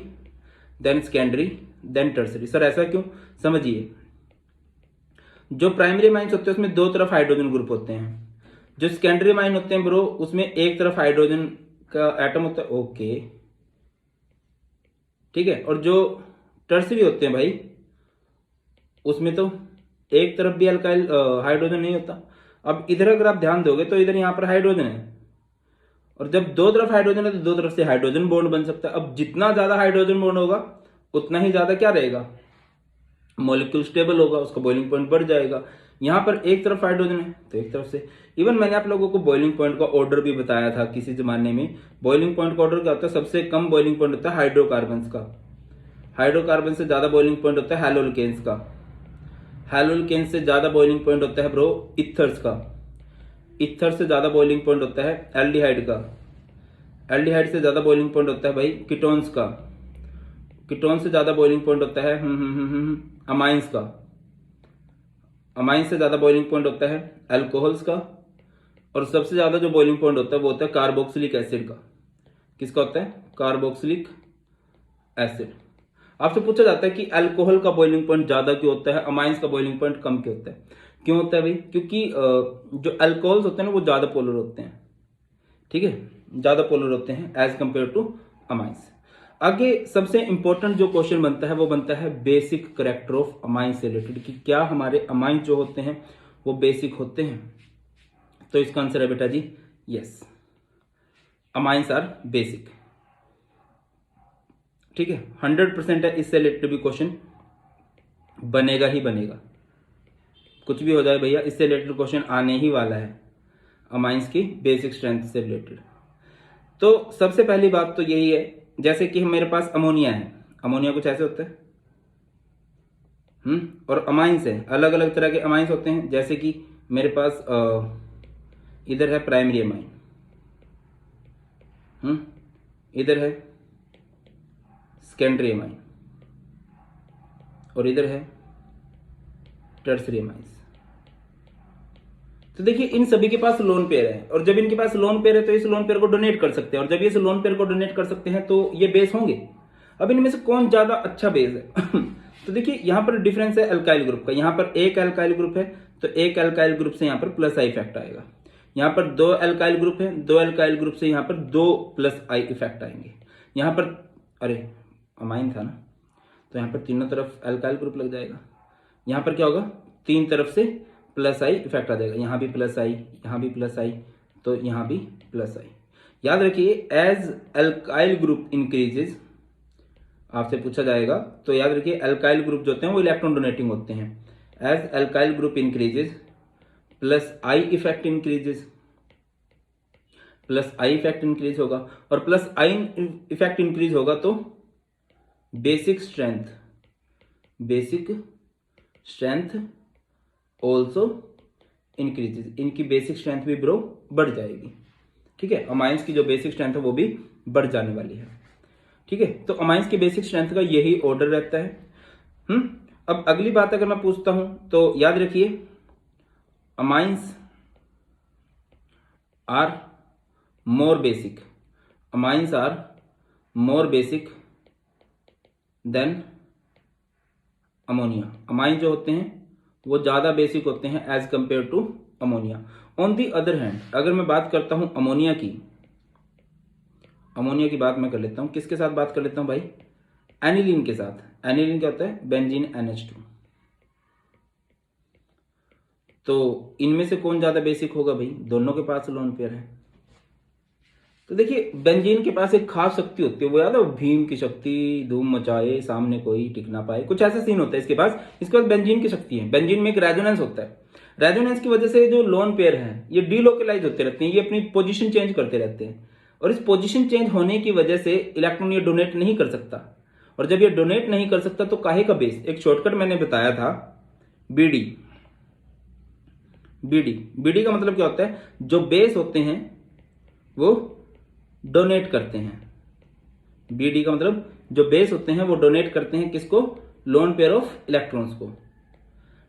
then secondary, then tertiary. Sir ऐसा क्यों, समझिए, जो प्राइमरी अमाइंस होते हैं उसमें दो तरफ हाइड्रोजन ग्रुप होते हैं, जो सेकेंडरी अमाइन होते हैं ब्रो उसमें एक तरफ हाइड्रोजन का एटम होता है, ओके ठीक है, और जो टर्सरी होते हैं भाई उसमें तो एक तरफ भी अल्काइल हाइड्रोजन नहीं होता। अब इधर अगर आप ध्यान दोगे तो इधर यहाँ पर हाइड्रोजन है, और जब दो तरफ हाइड्रोजन है तो दो तरफ से हाइड्रोजन बॉन्ड बन सकता है। अब जितना ज्यादा हाइड्रोजन बॉन्ड होगा उतना ही ज्यादा क्या रहेगा, मॉलिक्यूल स्टेबल होगा, उसका बॉइलिंग पॉइंट बढ़ जाएगा। यहाँ पर एक तरफ हाइड्रोजन है तो एक तरफ से, इवन मैंने आप लोगों को बॉइलिंग पॉइंट का ऑर्डर भी बताया था किसी जमाने में। बॉइलिंग पॉइंट का ऑर्डर क्या होता है, सबसे कम बॉइलिंग पॉइंट होता है हाइड्रोकार्बन का, हाइड्रोकार्बन से ज्यादा बॉइलिंग पॉइंट होता है हैलोल्केन्स का, हैलोल्केन्स से ज्यादा बॉइलिंग पॉइंट होता है ब्रो इथर्स का, इथर से ज्यादा बॉइलिंग पॉइंट होता है एल्डिहाइड का, एल्डिहाइड से ज्यादा बॉइलिंग पॉइंट होता है भाई कीटोन्स का, कीटोन से ज्यादा बॉइलिंग पॉइंट होता है अमाइंस का, अमाइंस से ज्यादा बॉइलिंग पॉइंट होता है अल्कोहल्स का, और सबसे ज्यादा जो बॉइलिंग पॉइंट होता है वो होता है कार्बोक्सिलिक एसिड का। किसका होता है, कार्बोक्सिलिक एसिड। आपसे पूछा जाता है कि अल्कोहल का बॉइलिंग पॉइंट ज्यादा क्यों होता है, अमाइंस का बॉइलिंग पॉइंट कम क्यों होता है? क्यों होता है भाई? क्योंकि जो अल्कोहल्स होते हैं ना वो ज्यादा पोलर होते हैं, ठीक है, ज्यादा पोलर होते हैं एज कंपेयर टू अमाइंस। आगे सबसे इंपॉर्टेंट जो क्वेश्चन बनता है वो बनता है बेसिक कैरेक्टर ऑफ अमाइन से रिलेटेड, कि क्या हमारे अमाइन जो होते हैं वो बेसिक होते हैं। तो इसका आंसर है बेटा जी यस, अमाइंस आर बेसिक, ठीक है, 100% है, इससे रिलेटेड भी क्वेश्चन बनेगा ही बनेगा, कुछ भी हो जाए भैया इससे रिलेटेड क्वेश्चन आने ही वाला है, अमाइंस की बेसिक स्ट्रेंथ से रिलेटेड। तो सबसे पहली बात तो यही है, जैसे कि मेरे पास अमोनिया है, अमोनिया कुछ ऐसे होता है, और अमाइंस है, अलग अलग तरह के अमाइंस होते हैं। जैसे कि मेरे पास इधर है प्राइमरी अमाइन, इधर है सेकेंडरी अमाइन, और इधर है टर्सरी अमाइंस। तो देखिए इन सभी के पास लोन पेयर है, और जब इनके पास लोन पेयर है तो इस लोन पेयर को डोनेट कर सकते हैं, और जब ये इस लोन पेयर को डोनेट कर सकते हैं तो ये बेस होंगे। अब इनमें से कौन ज्यादा अच्छा बेस है तो देखिए यहाँ पर डिफरेंस है अल्काइल ग्रुप का, यहाँ पर एक अल्काइल ग्रुप है तो एक अल्काइल ग्रुप से यहाँ पर प्लस आई इफेक्ट आएगा, यहाँ पर दो अल्काइल ग्रुप है, दो अल्काइल ग्रुप से यहाँ पर दो प्लस आई इफेक्ट आएंगे। यहाँ पर अरे अमाइन था ना, तो यहाँ पर तीनों तरफ अल्काइल ग्रुप लग जाएगा, यहाँ पर क्या होगा, तीन तरफ से प्लस आई इफेक्ट आ जाएगा, यहाँ भी प्लस आई, यहाँ भी प्लस आई, तो यहाँ भी प्लस आई। याद रखिए एज अल्काइल ग्रुप इंक्रीजेज, आपसे पूछा जाएगा तो याद रखिए अल्काइल ग्रुप जो होते हैं वो इलेक्ट्रॉन डोनेटिंग होते हैं। As alkyl group increases plus I effect increases, plus I effect increase होगा, और प्लस आई इफेक्ट इंक्रीज होगा तो basic strength, basic strength also increases, इनकी बेसिक स्ट्रेंथ भी ब्रो बढ़ जाएगी, ठीक है, अमाइंस की जो बेसिक स्ट्रेंथ है वो भी बढ़ जाने वाली है, ठीक है। तो अमाइंस की बेसिक स्ट्रेंथ का यही ऑर्डर रहता है। अब अगली बात अगर मैं पूछता हूं तो याद रखिए amines are more basic, amines are more basic than ammonia, amine जो होते हैं वो ज्यादा बेसिक होते हैं as compare to ammonia. On the other hand अगर मैं बात करता हूं अमोनिया की, अमोनिया की बात मैं कर लेता हूं, किसके साथ बात कर लेता हूं भाई, एनिलीन के साथ। एनिलीन क्या होता है, बेंजीन NH2। तो इनमें से कौन ज्यादा बेसिक होगा भाई, दोनों के पास लोन पेयर है। तो देखिए बेंजीन के पास एक खास शक्ति होती है, वो याद है, भीम की शक्ति, धूम मचाए सामने कोई टिक ना पाए, कुछ ऐसा सीन होता है इसके पास। इसके पास बेंजीन की शक्ति है, बेंजीन में एक रेजोनेंस होता है, रेजोनेंस की वजह से जो लोन पेयर हैं ये डीलोकलाइज होते रहते हैं, ये अपनी पोजीशन चेंज करते रहते हैं, और इस पोजीशन चेंज होने की वजह से इलेक्ट्रॉन ये डोनेट नहीं कर सकता, और जब ये डोनेट नहीं कर सकता तो काहे का बेस, एक शॉर्टकट मैंने बताया था बीडी, बीडी, बीडी का मतलब क्या होता है, जो बेस होते हैं वो डोनेट करते हैं, बीडी का मतलब जो बेस होते हैं वो डोनेट करते हैं किसको, लोन पेयर ऑफ इलेक्ट्रॉन्स को,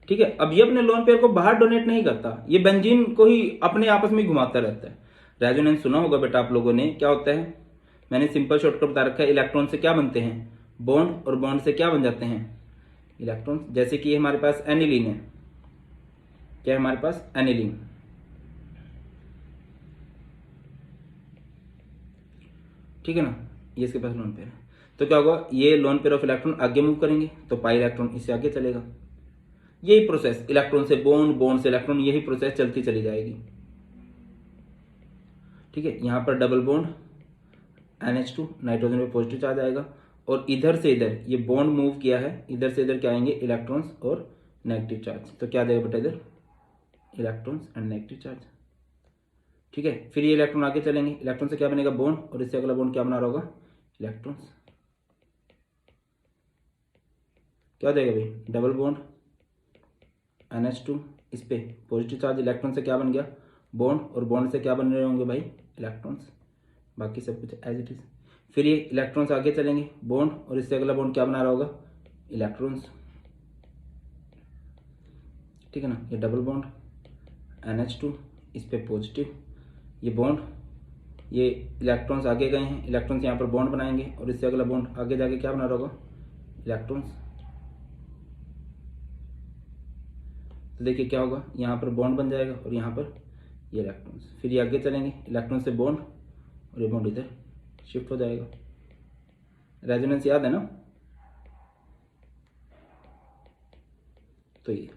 ठीक है। अब ये अपने लोन पेयर को बाहर डोनेट नहीं करता, ये बेंजीन को ही अपने आपस में घुमाता रहता है। रेजोनेंस सुना होगा बेटा आप लोगों ने, क्या होता है, मैंने सिंपल शॉर्टकट बता रखा है, इलेक्ट्रॉन से क्या बनते हैं, बॉन्ड, और बॉन्ड से क्या बन जाते हैं, इलेक्ट्रॉन। जैसे कि हमारे पास एनिलीन है, क्या है हमारे पास, एनिलीन, ठीक है ना, ये इसके पास लोन पेयर है, तो क्या होगा, ये लोन पेयर ऑफ इलेक्ट्रॉन आगे मूव करेंगे तो पाई इलेक्ट्रॉन इससे आगे चलेगा, यही प्रोसेस, इलेक्ट्रॉन से बॉन्ड, बॉन्ड से इलेक्ट्रॉन, यही प्रोसेस चलती चली जाएगी। ठीक है, यहाँ पर डबल बॉन्ड NH2, नाइट्रोजन पे पॉजिटिव चार्ज आएगा, और इधर से इधर ये बॉन्ड मूव किया है, इधर से इधर क्या आएंगे, इलेक्ट्रॉन्स और नेगेटिव चार्ज। तो क्या देगा बेटा इधर, इलेक्ट्रॉन्स एंड नेगेटिव चार्ज। ठीक है, फिर ये इलेक्ट्रॉन आगे चलेंगे, इलेक्ट्रॉन से क्या बनेगा, बॉन्ड, और इससे अगला बॉन्ड क्या बना रहा होगा, इलेक्ट्रॉन्स। क्या देगा भाई, डबल बॉन्ड NH2, इस पे पॉजिटिव चार्ज, इलेक्ट्रॉन से क्या बन गया, बॉन्ड, और बॉन्ड से क्या बन रहे होंगे भाई, इलेक्ट्रॉन्स। बाकी सब कुछ एज इट इज। फिर ये इलेक्ट्रॉन्स आगे चलेंगे, बॉन्ड, और इससे अगला बॉन्ड क्या बना रहा होगा, इलेक्ट्रॉन्स। ठीक है ना, ये डबल बॉन्ड NH2, इस पे पॉजिटिव, ये बॉन्ड, ये इलेक्ट्रॉन्स आगे गए हैं, इलेक्ट्रॉन्स यहाँ पर बॉन्ड बनाएंगे, और इससे अगला बॉन्ड आगे जाके क्या बना रहा होगा, इलेक्ट्रॉन्स। तो देखिए क्या होगा, यहाँ पर बॉन्ड बन जाएगा, और यहाँ पर ये इलेक्ट्रॉन्स। फिर ये आगे चलेंगे, इलेक्ट्रॉन से बॉन्ड, और ये बॉन्ड इधर शिफ्ट हो जाएगा। रेजोनेंस याद है ना। तो ये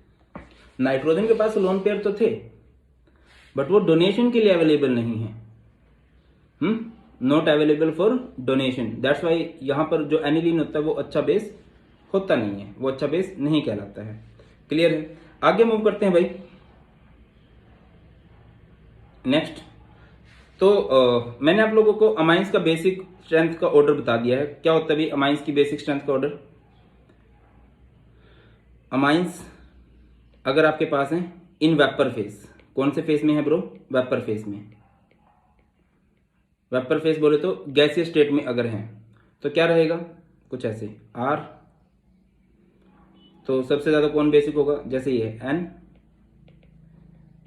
नाइट्रोजन के पास लोन पेयर तो थे, बट वो डोनेशन के लिए अवेलेबल नहीं है, not available for donation. That's why यहाँ पर जो एनिलीन होता है वो अच्छा बेस होता नहीं है, वो अच्छा बेस नहीं कहलाता है। क्लियर है, आगे मूव करते हैं भाई। नेक्स्ट, तो मैंने आप लोगों को अमाइंस का बेसिक स्ट्रेंथ का ऑर्डर बता दिया है। क्या होता है भाई अमाइंस की बेसिक स्ट्रेंथ का ऑर्डर। अमाइंस अगर आपके पास है इन वेपर फेस, कौन से फेस में है ब्रो, वेपर फेस में। वेपर फेस बोले तो गैसीय स्टेट में अगर है तो क्या रहेगा, कुछ ऐसे R, तो सबसे ज्यादा कौन बेसिक होगा, जैसे ये है N,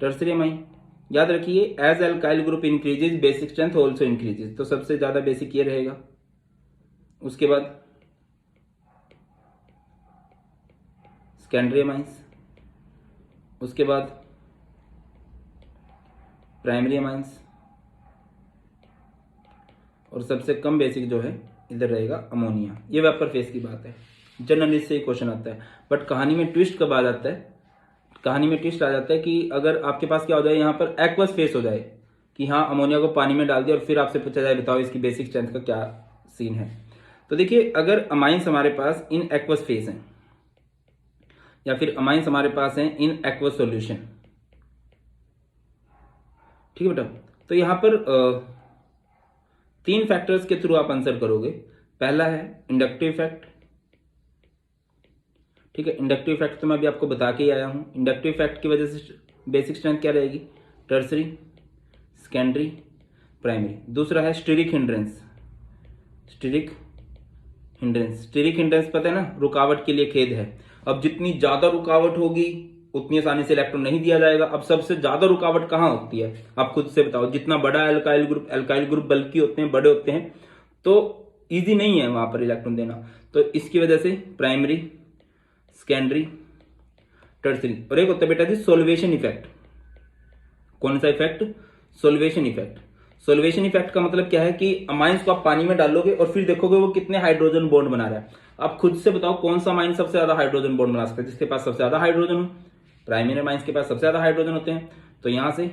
टर्सरी अमाइन। याद रखिए as alkyl group increases basic strength also increases, तो सबसे ज्यादा बेसिक ये रहेगा। उसके बाद सेकेंडरी अमाइंस, उसके बाद प्राइमरी अमाइंस, और सबसे कम बेसिक जो है इधर रहेगा अमोनिया। ये वेपर फेस की बात है, जनरली से क्वेश्चन आता है। बट कहानी में ट्विस्ट कब आ जाता है, कहानी में ट्विस्ट आ जाता है कि अगर आपके पास क्या हो जाए, यहाँ पर एक्वस फेस हो जाए कि हाँ अमोनिया को पानी में डाल दिया, और फिर आपसे पूछा जाए बताओ इसकी बेसिक स्ट्रेंथ का क्या सीन है। तो देखिए अगर अमाइंस हमारे पास इन एक्वस फेस हैं, या फिर अमाइंस हमारे पास हैं इन एक्वस सॉल्यूशन, ठीक है बेटा, तो यहाँ पर 3 फैक्टर्स के थ्रू आप आंसर करोगे। पहला है इंडक्टिव इफेक्ट, ठीक है, इंडक्टिव इफेक्ट तो मैं अभी आपको बता के ही आया हूं। इंडक्टिव इफेक्ट की वजह से बेसिक स्ट्रेंथ क्या रहेगी, टर्सरी, सेकेंडरी, प्राइमरी। दूसरा है steric hindrance, steric hindrance, steric hindrance पता है ना, रुकावट के लिए खेद है। अब जितनी ज्यादा रुकावट होगी उतनी आसानी से इलेक्ट्रॉन नहीं दिया जाएगा। अब सबसे ज्यादा रुकावट कहां होती है, आप खुद से बताओ। जितना बड़ा एल्काइल ग्रुप बल्कि होते हैं, बड़े होते हैं, तो इजी नहीं है वहां पर इलेक्ट्रॉन देना। तो इसकी वजह से प्राइमरी, सेकेंडरी, टर्सरी। और एक होता है बेटा जी सोल्वेशन इफेक्ट। कौन सा effect, solution effect. Solution effect का मतलब क्या है कि अमाइंस को आप पानी में डालोगे और फिर देखोगे वो कितने हाइड्रोजन बॉन्ड बना रहा है। आप खुद से बताओ कौन सा अमाइन सबसे ज्यादा हाइड्रोजन बॉन्ड बना सकता है, जिसके पास सबसे ज्यादा हाइड्रोजन हो। प्राइमरी अमाइंस के पास सबसे ज्यादा हाइड्रोजन होते हैं, तो यहां से।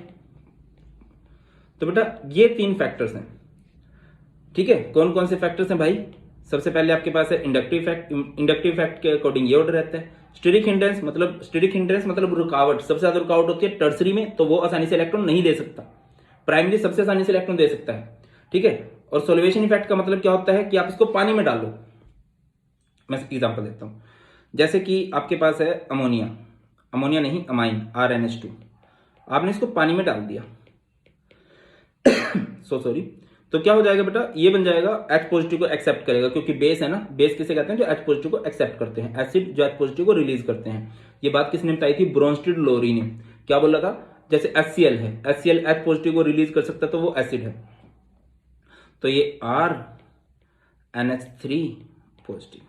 तो बेटा ये 3 फैक्टर्स हैं, ठीक है। कौन कौन से फैक्टर्स हैं भाई, सबसे पहले आपके पास है इंडक्टिव इफेक्ट। इंडक्टिव इफेक्ट के अकॉर्डिंग ये ऑर्डर रहता है। स्टीरिक हिंड्रेंस मतलब रुकावट, सबसे ज्यादा रुकावट होती है टर्सरी में, तो वो आसानी से इलेक्ट्रॉन नहीं दे सकता। प्राइमरी सबसे आसानी से इलेक्ट्रॉन दे सकता है, ठीक है। और सोल्वेशन इफेक्ट का मतलब क्या होता है कि आप इसको पानी में डालो। मैं एग्जांपल देता हूं, जैसे कि आपके पास है अमोनिया नहीं अमाइन RNH2, आपने इसको पानी में डाल दिया सॉरी, तो क्या हो जाएगा बेटा, ये बन जाएगा H पॉजिटिव को एक्सेप्ट करेगा, क्योंकि बेस है ना। बेस किसे कहते हैं, जो H पॉजिटिव को एक्सेप्ट करते हैं, एसिड जो H पॉजिटिव को रिलीज करते हैं। ये बात किसने बताई थी, ब्रोंस्टेड लोरी ने। क्या बोला था, जैसे HCl है, HCl H पॉजिटिव को रिलीज कर सकता है, तो वो एसिड है। तो ये RNH3 पॉजिटिव,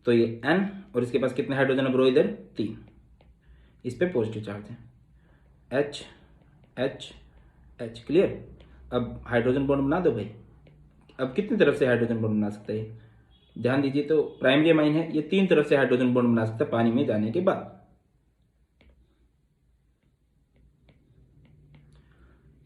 तो ये N, और इसके पास कितने हाइड्रोजन है ब्रो, इधर 3, इस पे पॉजिटिव चार्ज है, H H H। क्लियर। अब हाइड्रोजन बॉन्ड बना दो भाई। अब कितनी तरफ से हाइड्रोजन बॉन्ड बना सकता है, ध्यान दीजिए। तो प्राइमरी अमाइन है, ये 3 तरफ से हाइड्रोजन बॉन्ड बना सकता है पानी में जाने के बाद,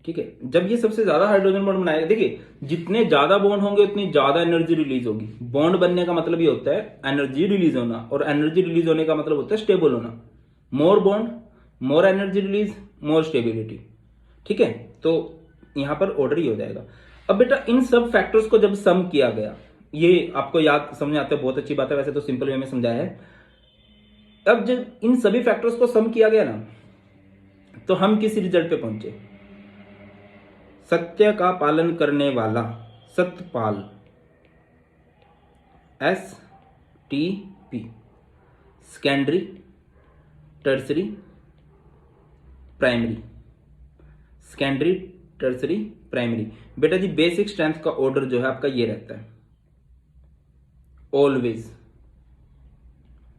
ठीक है। जब ये सबसे ज्यादा हाइड्रोजन बॉन्ड बनाएगा, देखिए जितने ज्यादा बॉन्ड होंगे उतनी ज्यादा एनर्जी रिलीज होगी। बॉन्ड बनने का मतलब ये होता है एनर्जी रिलीज होना, और एनर्जी रिलीज होने का मतलब होता है स्टेबल होना। More bond, more energy release, more stability. ठीक है, तो यहां पर ऑर्डर ही हो जाएगा। अब बेटा इन सब फैक्टर्स को जब सम किया गया, ये आपको याद समझ आते हैं, बहुत अच्छी बात है, वैसे तो सिंपल वे में समझाया है। अब जब इन सभी फैक्टर्स को सम किया गया ना, तो हम किस रिजल्ट पे पहुंचे? सत्य का पालन करने वाला, Satyapal, STP, secondary, tertiary, primary, secondary, tertiary, primary. बेटा जी बेसिक स्ट्रेंथ का ऑर्डर जो है आपका ये रहता है, ऑलवेज,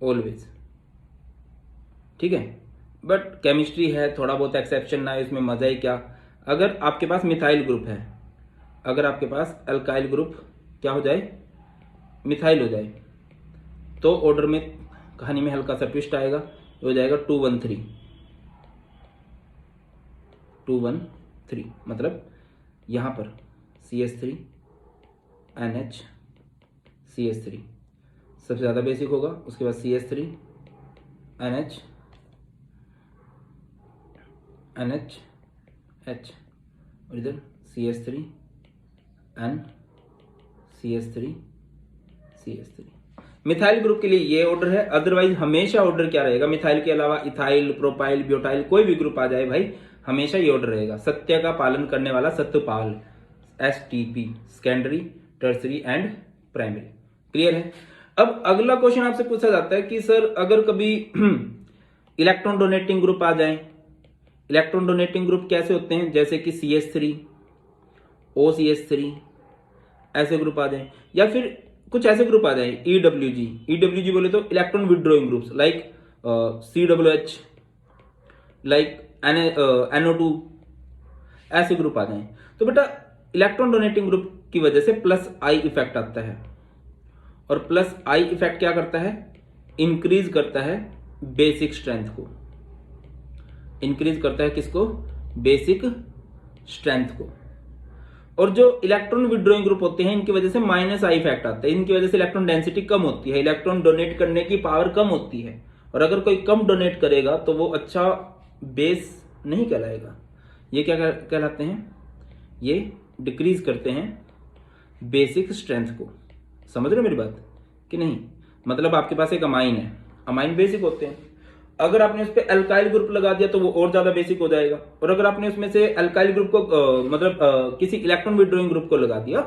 ऑलवेज। ठीक है, बट केमिस्ट्री है, थोड़ा बहुत एक्सेप्शन ना है, इसमें मजा ही क्या। अगर आपके पास मिथाइल ग्रुप है, अगर आपके पास अल्काइल ग्रुप क्या हो जाए, मिथाइल हो जाए, तो ऑर्डर में कहानी में हल्का सा ट्विस्ट आएगा, हो जाएगा 213, 213। मतलब यहां पर CH3 NH CH3 सबसे ज्यादा बेसिक होगा, उसके बाद CH3 NH NH H, और इधर CH3 N CH3 CH3। Methyl group के लिए ये ऑर्डर है। अदरवाइज हमेशा ऑर्डर क्या रहेगा, मिथाइल के अलावा इथाइल, प्रोपाइल, ब्यूटाइल, कोई भी ग्रुप आ जाए भाई, हमेशा ये ऑर्डर रहेगा, सत्य का पालन करने वाला, Satyapal, STP, secondary, tertiary and primary. Clear है। अब अगला क्वेश्चन आपसे पूछा जाता है कि सर अगर कभी इलेक्ट्रॉन डोनेटिंग ग्रुप आ जाए, इलेक्ट्रॉन डोनेटिंग ग्रुप कैसे होते हैं, जैसे कि CH3 OCH3 ऐसे ग्रुप आ जाए, या फिर कुछ ऐसे ग्रुप आ जाए EWG बोले तो electron withdrawing groups, like COOH, like NO2, ऐसे ग्रुप आ जाए, तो बेटा इलेक्ट्रॉन डोनेटिंग ग्रुप की वजह से प्लस आई इफेक्ट आता है, और प्लस आई इफेक्ट क्या करता है, इंक्रीज करता है बेसिक स्ट्रेंथ को, इंक्रीज करता है किसको, बेसिक स्ट्रेंथ को। और जो इलेक्ट्रॉन विड्रॉइंग ग्रुप होते हैं इनकी वजह से माइनस आई इफेक्ट आता है, इनकी वजह से इलेक्ट्रॉन डेंसिटी कम होती है, इलेक्ट्रॉन डोनेट करने की पावर कम होती है, और अगर कोई कम डोनेट करेगा तो वो अच्छा बेस नहीं कहलाएगा। ये क्या कहलाते हैं, ये डिक्रीज करते हैं बेसिक स्ट्रेंथ को। समझ रहे हो मेरी बात कि नहीं? मतलब आपके पास एक अमाइन है, अमाइन बेसिक होते हैं, अगर आपने उस पर अल्काइल ग्रुप लगा दिया तो वो और ज्यादा बेसिक हो जाएगा, और अगर आपने उसमें से अल्काइल ग्रुप को किसी इलेक्ट्रॉन विड्रॉइंग ग्रुप को लगा दिया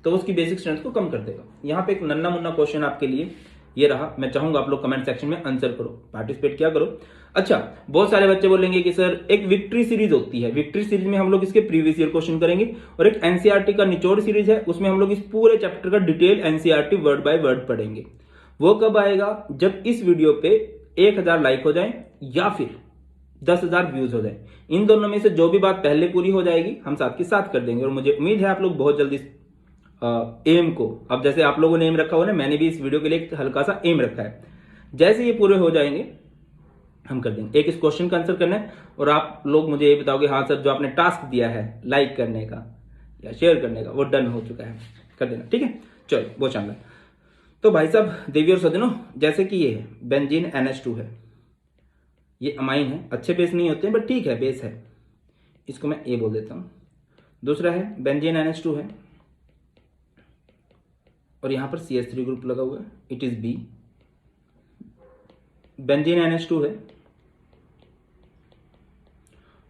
तो उसकी बेसिक स्ट्रेंथ को कम कर देगा। यहाँ पे एक नन्ना मुन्ना क्वेश्चन आपके लिए ये रहा, मैं चाहूंगा आप लोग कमेंट सेक्शन में आंसर करो, पार्टिसिपेट क्या करो। अच्छा, बहुत सारे बच्चे बोलेंगे कि सर एक विक्ट्री सीरीज होती है, विक्ट्री सीरीज में हम लोग इसके प्रीवियस ईयर क्वेश्चन करेंगे, और एक एनसीईआरटी का निचोड़ सीरीज है, उसमें हम लोग इस पूरे चैप्टर का detail NCERT word by word पढ़ेंगे। वो कब आएगा, जब इस वीडियो पे 1000 लाइक हो जाए या फिर 10,000 व्यूज हो जाए। इन दोनों में से जो भी बात पहले पूरी हो जाएगी हम साथ के साथ कर देंगे, और मुझे उम्मीद है आप लोग बहुत जल्दी एम को, अब जैसे आप लोगों ने एम रखा हो ना, मैंने भी इस वीडियो के लिए एक हल्का सा एम रखा है, जैसे ये पूरे हो जाएंगे हम कर देंगे। एक इस क्वेश्चन का आंसर करना है, और आप लोग मुझे ये बताओगे हाँ सर जो आपने टास्क दिया है लाइक करने का या शेयर करने का वो डन हो चुका है, कर देना। ठीक है, चलो बहुत शानदार। तो भाई साहब, देवी और सज्जनों, जैसे कि ये है बेंजीन NH2 है, ये अमाइन है, अच्छे बेस नहीं होते हैं बट ठीक है बेस है, इसको मैं ए बोल देता हूं। दूसरा है बेंजीन NH2 है, और यहां पर CH3 ग्रुप लगा हुआ है, it is B. Benzene NH2 है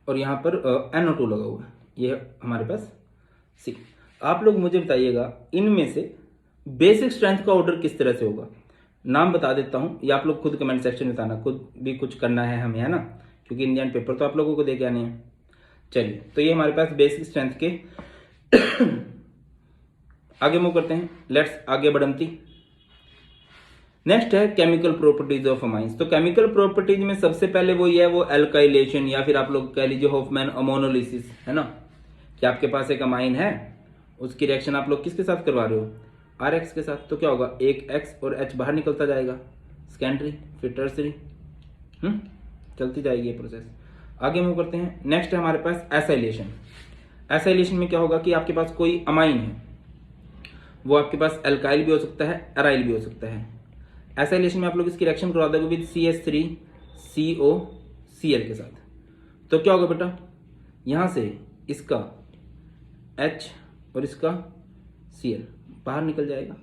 और यहां पर NO2 लगा हुआ है, ये हमारे पास सी। आप लोग मुझे बताइएगा इनमें से बेसिक स्ट्रेंथ का ऑर्डर किस तरह से होगा। नाम बता देता हूं, या आप लोग खुद कमेंट सेक्शन में बताना, खुद भी कुछ करना है हमें, है ना, क्योंकि इंडियन पेपर तो आप लोगों को दे के आने हैं। चलिए, तो ये हमारे पास बेसिक स्ट्रेंथ के आगे मूव करते हैं, लेट्स आगे बढ़ंती। नेक्स्ट है केमिकल प्रॉपर्टीज ऑफ अमाइंस। तो केमिकल प्रॉपर्टीज में सबसे पहले वो ये है, वो एल्काइलेशन, या फिर आप लोग कह लीजिए हॉफमैन अमोनोलिसिस, है ना, कि आपके पास एक अमाइन है, उसकी रिएक्शन आप लोग किसके साथ करवा रहे हो, RX के साथ, तो क्या होगा, एक X और H बाहर निकलता जाएगा, सेकेंडरी फिर टर्सरी, चलती जाएगी ये प्रोसेस। आगे मूव करते हैं। नेक्स्ट है हमारे पास एसाइलेशन। एसाइलेशन में क्या होगा कि आपके पास कोई अमाइन है, वो आपके पास एल्काइल भी हो सकता है, एराइल भी हो सकता है। एसाइलेशन में आप लोग इसकी रिएक्शन करवा दोगे विद CH3COCl के साथ। तो क्या होगा बेटा, यहां से इसका H और इसका Cl बाहर निकल जाएगा,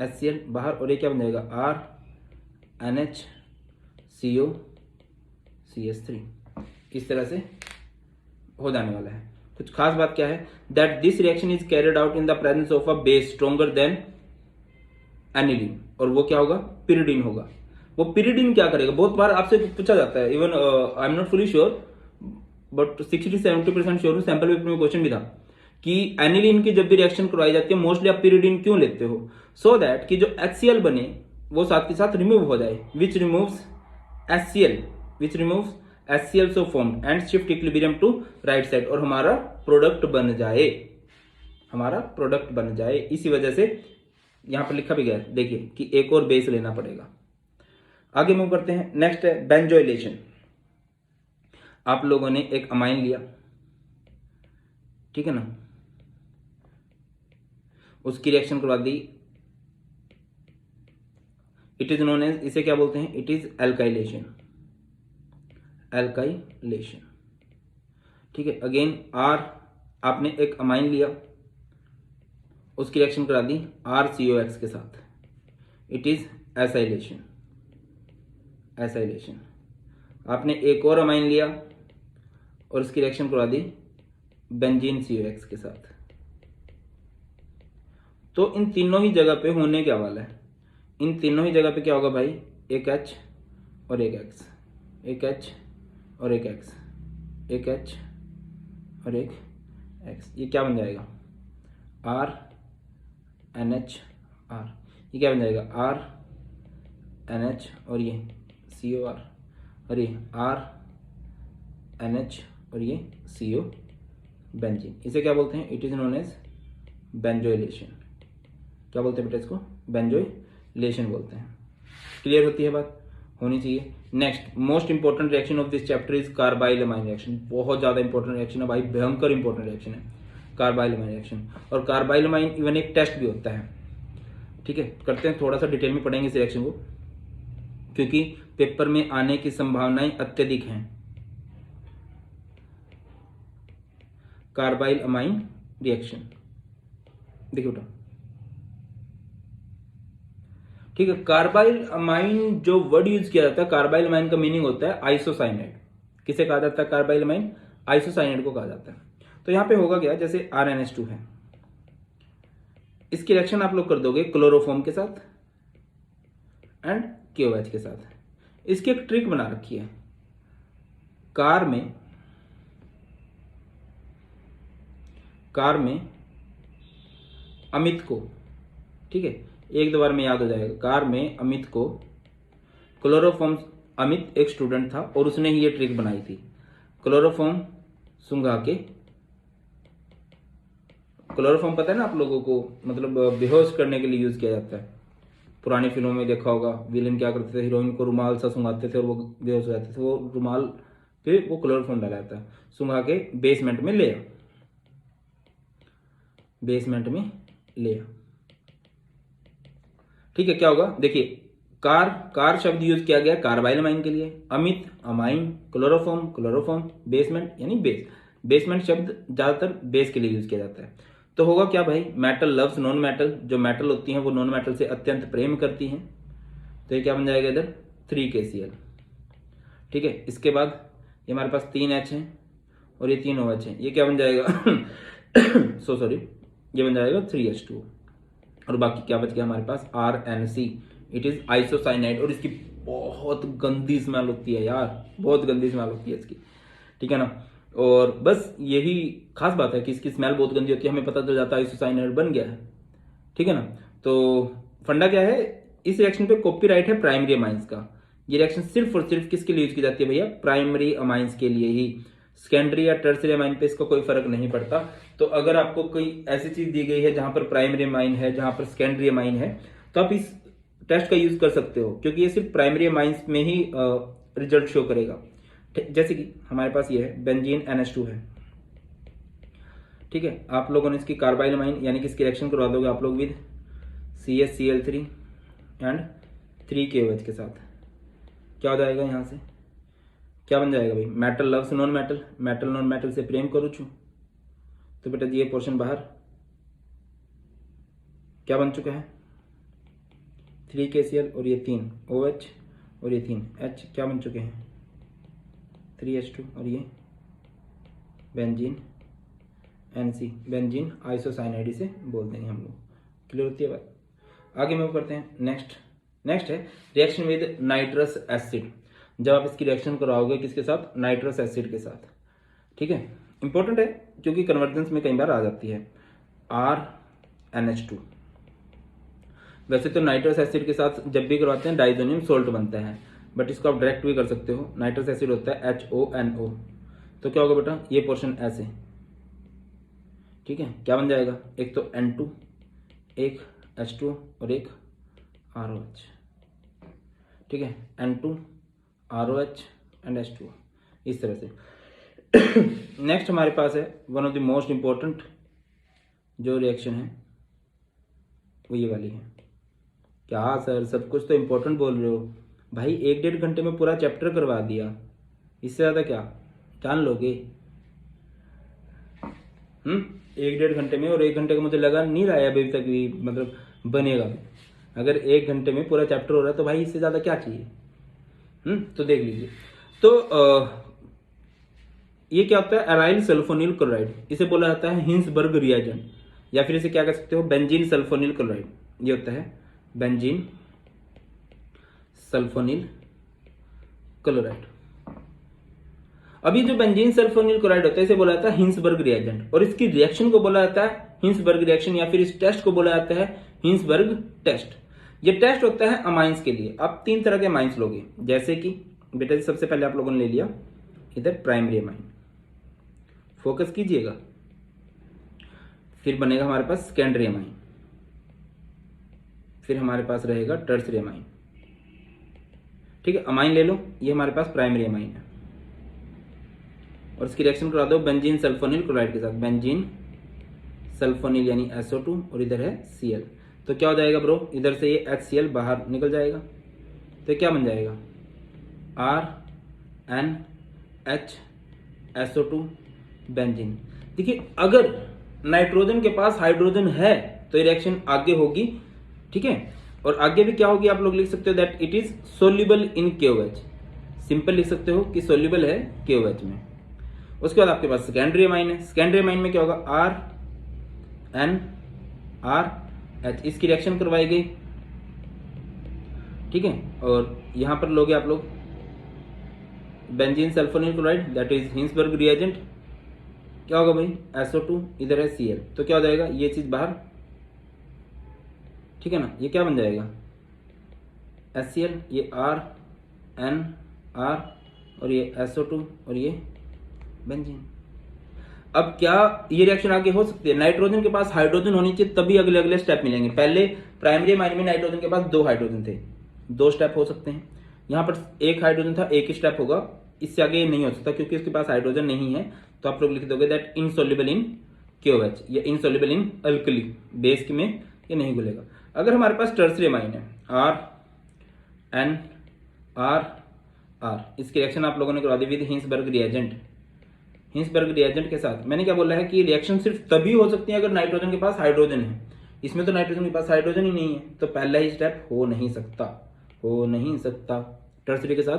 HCl बाहर, और ये क्या बन जाएगा RNHCOCH3। इस तरह से हो जाने वाला है। कुछ खास बात क्या है, that this reaction is carried out in the presence of a base stronger then aniline, और वो क्या होगा, पिरिडीन होगा। वो पिरिडीन क्या करेगा, बहुत बार आपसे पूछा जाता है, even I am not fully sure but 60-70% sure हूँ, सैंपल पेपर में क्वेश्चन भी था कि एनिलीन की जब भी रिएक्शन करवाई जाती है मोस्टली आप पिरिडीन क्यों लेते हो, सो दैट कि जो HCl बने वो साथ के साथ रिमूव हो जाए, which removes HCl so formed and shift equilibrium to right side, और हमारा प्रोडक्ट बन जाए। इसी वजह से यहां पर लिखा भी गया है, देखिए कि एक और बेस लेना पड़ेगा। आगे मूव करते हैं। नेक्स्ट है बेंजोइलेशन। आप लोगों ने एक अमाइन लिया, ठीक है ना, उसकी रिएक्शन करवा दी, इट इज नोन एज, इसे क्या बोलते हैं, इट इज एल्काइलेशन। ठीक है। अगेन आपने एक अमाइन लिया, उसकी रिएक्शन करा दी RCOX के साथ, इट इज एसाइलेशन। आपने एक और अमाइन लिया और उसकी रिएक्शन करवा दी बेंजीन COX के साथ। तो इन तीनों ही जगह पे होने क्या वाला है, इन तीनों ही जगह पे क्या होगा भाई, एक H और एक X, एक H और एक X, एक H और एक X, ये क्या बन जाएगा RNHR, ये क्या बन जाएगा RNH और ये COR, और ये RNH और ये CO बेंजीन। इसे क्या बोलते हैं, it is known as benzoylation. क्या बोलते हैं बेटा इसको, बेंजोइलेशन बोलते हैं। क्लियर होती है बात, होनी चाहिए। Next most important reaction of this chapter is carbyl amine reaction. बहुत ज्यादा इंपॉर्टेंट रिएक्शन है भाई, भयंकर इंपॉर्टेंट रिएक्शन है कार्बाइल अमाइन रिएक्शन। और कार्बाइल अमाइन इवन एक टेस्ट भी होता है, ठीक है। करते हैं, थोड़ा सा डिटेल में पढ़ेंगे इस रिएक्शन को, क्योंकि पेपर में आने की संभावनाएं अत्यधिक हैं। कार्बाइल अमाइन रिएक्शन, देखिए बेटा, ठीक है। कार्बाइल अमाइन जो वर्ड यूज किया जाता है, कार्बाइल अमाइन का मीनिंग होता है आइसोसाइनाइड। किसे कहा जाता है कार्बाइल अमाइन, आइसोसाइनाइड को कहा जाता है। तो यहां पे होगा क्या, जैसे RNH2 है, इसकी रिएक्शन आप लोग कर दोगे क्लोरोफॉर्म के साथ एंड KOH के साथ। इसकी एक ट्रिक बना रखी है, कार में अमित को, ठीक है, एक दो बार में याद हो जाएगा, कार में अमित को क्लोरोफॉर्म, अमित एक स्टूडेंट था और उसने ही ये ट्रिक बनाई थी, क्लोरोफॉर्म सुंघा के, क्लोरोफॉर्म पता है ना आप लोगों को, मतलब बेहोश करने के लिए यूज किया जाता है। पुरानी फिल्मों में देखा होगा, विलेन क्या करते थे, हीरोइन को रुमाल सा सुंघाते थे और वो बेहोश हो जाते थे, वो रुमाल पे वो क्लोरोफॉर्म डाला जाता है, सुंघा के बेसमेंट में ले ठीक है। क्या होगा, देखिए कार शब्द यूज किया गया कार्बाइल अमाइन के लिए, अमित अमाइन, क्लोरोफॉर्म बेसमेंट, यानी बेसमेंट शब्द ज्यादातर बेस के लिए यूज किया जाता है। तो होगा क्या भाई, मेटल लव्स नॉन मेटल, जो मेटल होती हैं वो नॉन मेटल से अत्यंत प्रेम करती हैं। तो ये क्या बन जाएगा इधर 3KCl, ठीक है। इसके बाद ये हमारे पास 3H है और ये 3 OH है, ये क्या बन जाएगा ये बन जाएगा 3H2, और बाकी क्या बच गया हमारे पास RNC, इट इज आइसोसाइनाइड। और इसकी बहुत गंदी स्मेल होती है यार, बहुत गंदी स्मेल होती है इसकी, ठीक है ना। और बस यही खास बात है कि इसकी स्मेल बहुत गंदी होती है, हमें पता चल जाता है आइसोसाइनाइड बन गया है, ठीक है ना। तो फंडा क्या है, इस रिएक्शन पे कॉपीराइट है प्राइमरी अमाइंस का। ये रिएक्शन सिर्फ और सिर्फ किसके लिए यूज की जाती है भैया, प्राइमरी अमाइंस के लिए ही, सेकेंडरी या टर्सरी अमाइन पे इसका कोई फर्क नहीं पड़ता। तो अगर आपको कोई ऐसी चीज दी गई है जहां पर प्राइमरी अमाइन है, जहां पर सेकेंडरी अमाइन है, तो आप इस टेस्ट का यूज कर सकते हो, क्योंकि ये सिर्फ प्राइमरी अमाइंस में ही रिजल्ट शो करेगा। जैसे कि हमारे पास ये है बेंजीन NH2 है, ठीक है। आप लोगों ने इसकी कार्बाइल अमाइन यानी कि इसकी रिएक्शन करवा दोगे आप लोग with CH Cl3 and 3KOH के साथ, क्या हो जाएगा, यहाँ से क्या बन जाएगा भाई, metal loves non metal, metal non metal से प्रेम करूँ छू, तो बेटा ये पोर्शन बाहर क्या बन चुका है 3KCl और ये 3 OH और ये 3 H क्या बन चुके हैं 3H2 और ये बेंजीन NC, बेंजीन आइसोसाइनाइड से बोल देंगे हम लोग। क्लियर होती है बात। आगे मूव करते हैं। नेक्स्ट है रिएक्शन विद नाइट्रस एसिड। जब आप इसकी रिएक्शन कराओगे किसके साथ, नाइट्रस एसिड के साथ, ठीक है। इंपॉर्टेंट है क्योंकि कन्वर्जेंस में कई बार आ जाती है RNH2। वैसे तो नाइट्रस एसिड के साथ जब भी करवाते हैं डाइजोनियम सोल्ट बनता है, बट इसको आप डायरेक्ट भी कर सकते हो। नाइट्रस एसिड होता है HONO, तो क्या होगा बेटा ये पोर्शन ऐसे, ठीक है। क्या बन जाएगा, एक तो N2, एक H2 और एक ROH, ठीक है। N2 ROH एंड H2 इस तरह से। नेक्स्ट हमारे पास है one of the most important जो रिएक्शन है वो ये वाली है। क्या सर सब कुछ तो इंपॉर्टेंट बोल रहे हो भाई, 1-1.5 घंटे में पूरा चैप्टर करवा दिया, इससे ज़्यादा क्या जान लोगे। 1-1.5 घंटे में, और 1 घंटे का मुझे लगा नहीं रहा है अभी तक भी, मतलब बनेगा भी। अगर 1 घंटे में पूरा चैप्टर हो रहा है तो भाई इससे ज़्यादा क्या चाहिए। तो देख लीजिए। तो ये क्या होता है, एराइल सल्फोनिल क्लोराइड, इसे बोला जाता है हिंसबर्ग रिएजेंट, या फिर इसे क्या कह सकते हो बेंजीन सल्फोनिल क्लोराइड। ये होता है बेंजीन सल्फोनिल क्लोराइड। अब ये जो बेंजीन सल्फोनिल क्लोराइड होता है इसे बोला जाता है हिंसबर्ग रिएजेंट, और इसकी रिएक्शन को बोला जाता है हिंसबर्ग रिएक्शन, या फिर इस टेस्ट को बोला जाता है हिंसबर्ग टेस्ट। ये टेस्ट होता है अमाइंस के लिए। आप 3 तरह के अमाइंस लोगे, जैसे कि बेटा जी सबसे पहले आप लोगों ने ले लिया इधर प्राइमरी अमाइन, फोकस कीजिएगा, फिर बनेगा हमारे पास सेकेंडरी अमाइन, फिर हमारे पास रहेगा टर्सरी अमाइन, ठीक है। अमाइन ले लो, ये हमारे पास प्राइमरी अमाइन है, और इसकी रिएक्शन करा दो बेंजीन सल्फोनिल क्लोराइड के साथ, बेंजीन सल्फोनिल यानी SO2 और इधर है Cl। तो क्या हो जाएगा ब्रो, इधर से ये HCl बाहर निकल जाएगा, तो क्या बन जाएगा RNH बेंजीन। देखिए अगर नाइट्रोजन के पास हाइड्रोजन है तो ये रिएक्शन आगे होगी, ठीक है। और आगे भी क्या होगी, आप लोग लिख सकते हो that it is soluble in KOH, simple लिख सकते हो कि सोल्यूबल है KOH में। उसके बाद आपके पास सेकेंडरी अमाइन है, सेकेंडरी अमाइन में क्या होगा RNRH, इसकी रिएक्शन करवाई गई, ठीक है। और यहां पर लोगे आप लोग benzene sulphonyl chloride that is Hinsberg reagent, क्या होगा भाई SO2, इधर है Cl, तो क्या हो जाएगा ये चीज बाहर, ठीक है ना। ये क्या बन जाएगा HCl, ये RNR और ये SO2 और ये बेंजीन। अब क्या ये रिएक्शन आगे हो सकती है, नाइट्रोजन के पास हाइड्रोजन होनी चाहिए तभी अगले अगले स्टेप मिलेंगे। पहले प्राइमरी अमाइन में नाइट्रोजन के पास 2 हाइड्रोजन थे, 2 स्टेप हो सकते हैं। यहाँ पर 1 हाइड्रोजन था, 1 ही स्टेप होगा, इससे आगे ये नहीं हो सकता क्योंकि इसके पास हाइड्रोजन नहीं है। तो आप लोग लिख दोगे दैट इनसोल्युबल इन KOH या इनसोल्युबल इन अल्कली, बेस में ये नहीं घुलेगा। अगर हमारे पास टर्सरी अमाइन है RNRR, इसकी रिएक्शन आप लोगों ने करवा दी with Hinsberg reagent, Hinsberg reagent के साथ। मैंने क्या बोला है कि रिएक्शन सिर्फ तभी हो सकती है अगर नाइट्रोजन के पास हाइड्रोजन है, इसमें तो नाइट्रोजन के पास हाइड्रोजन ही नहीं है, तो पहला ही स्टेप हो नहीं सकता। टर्सरी के साथ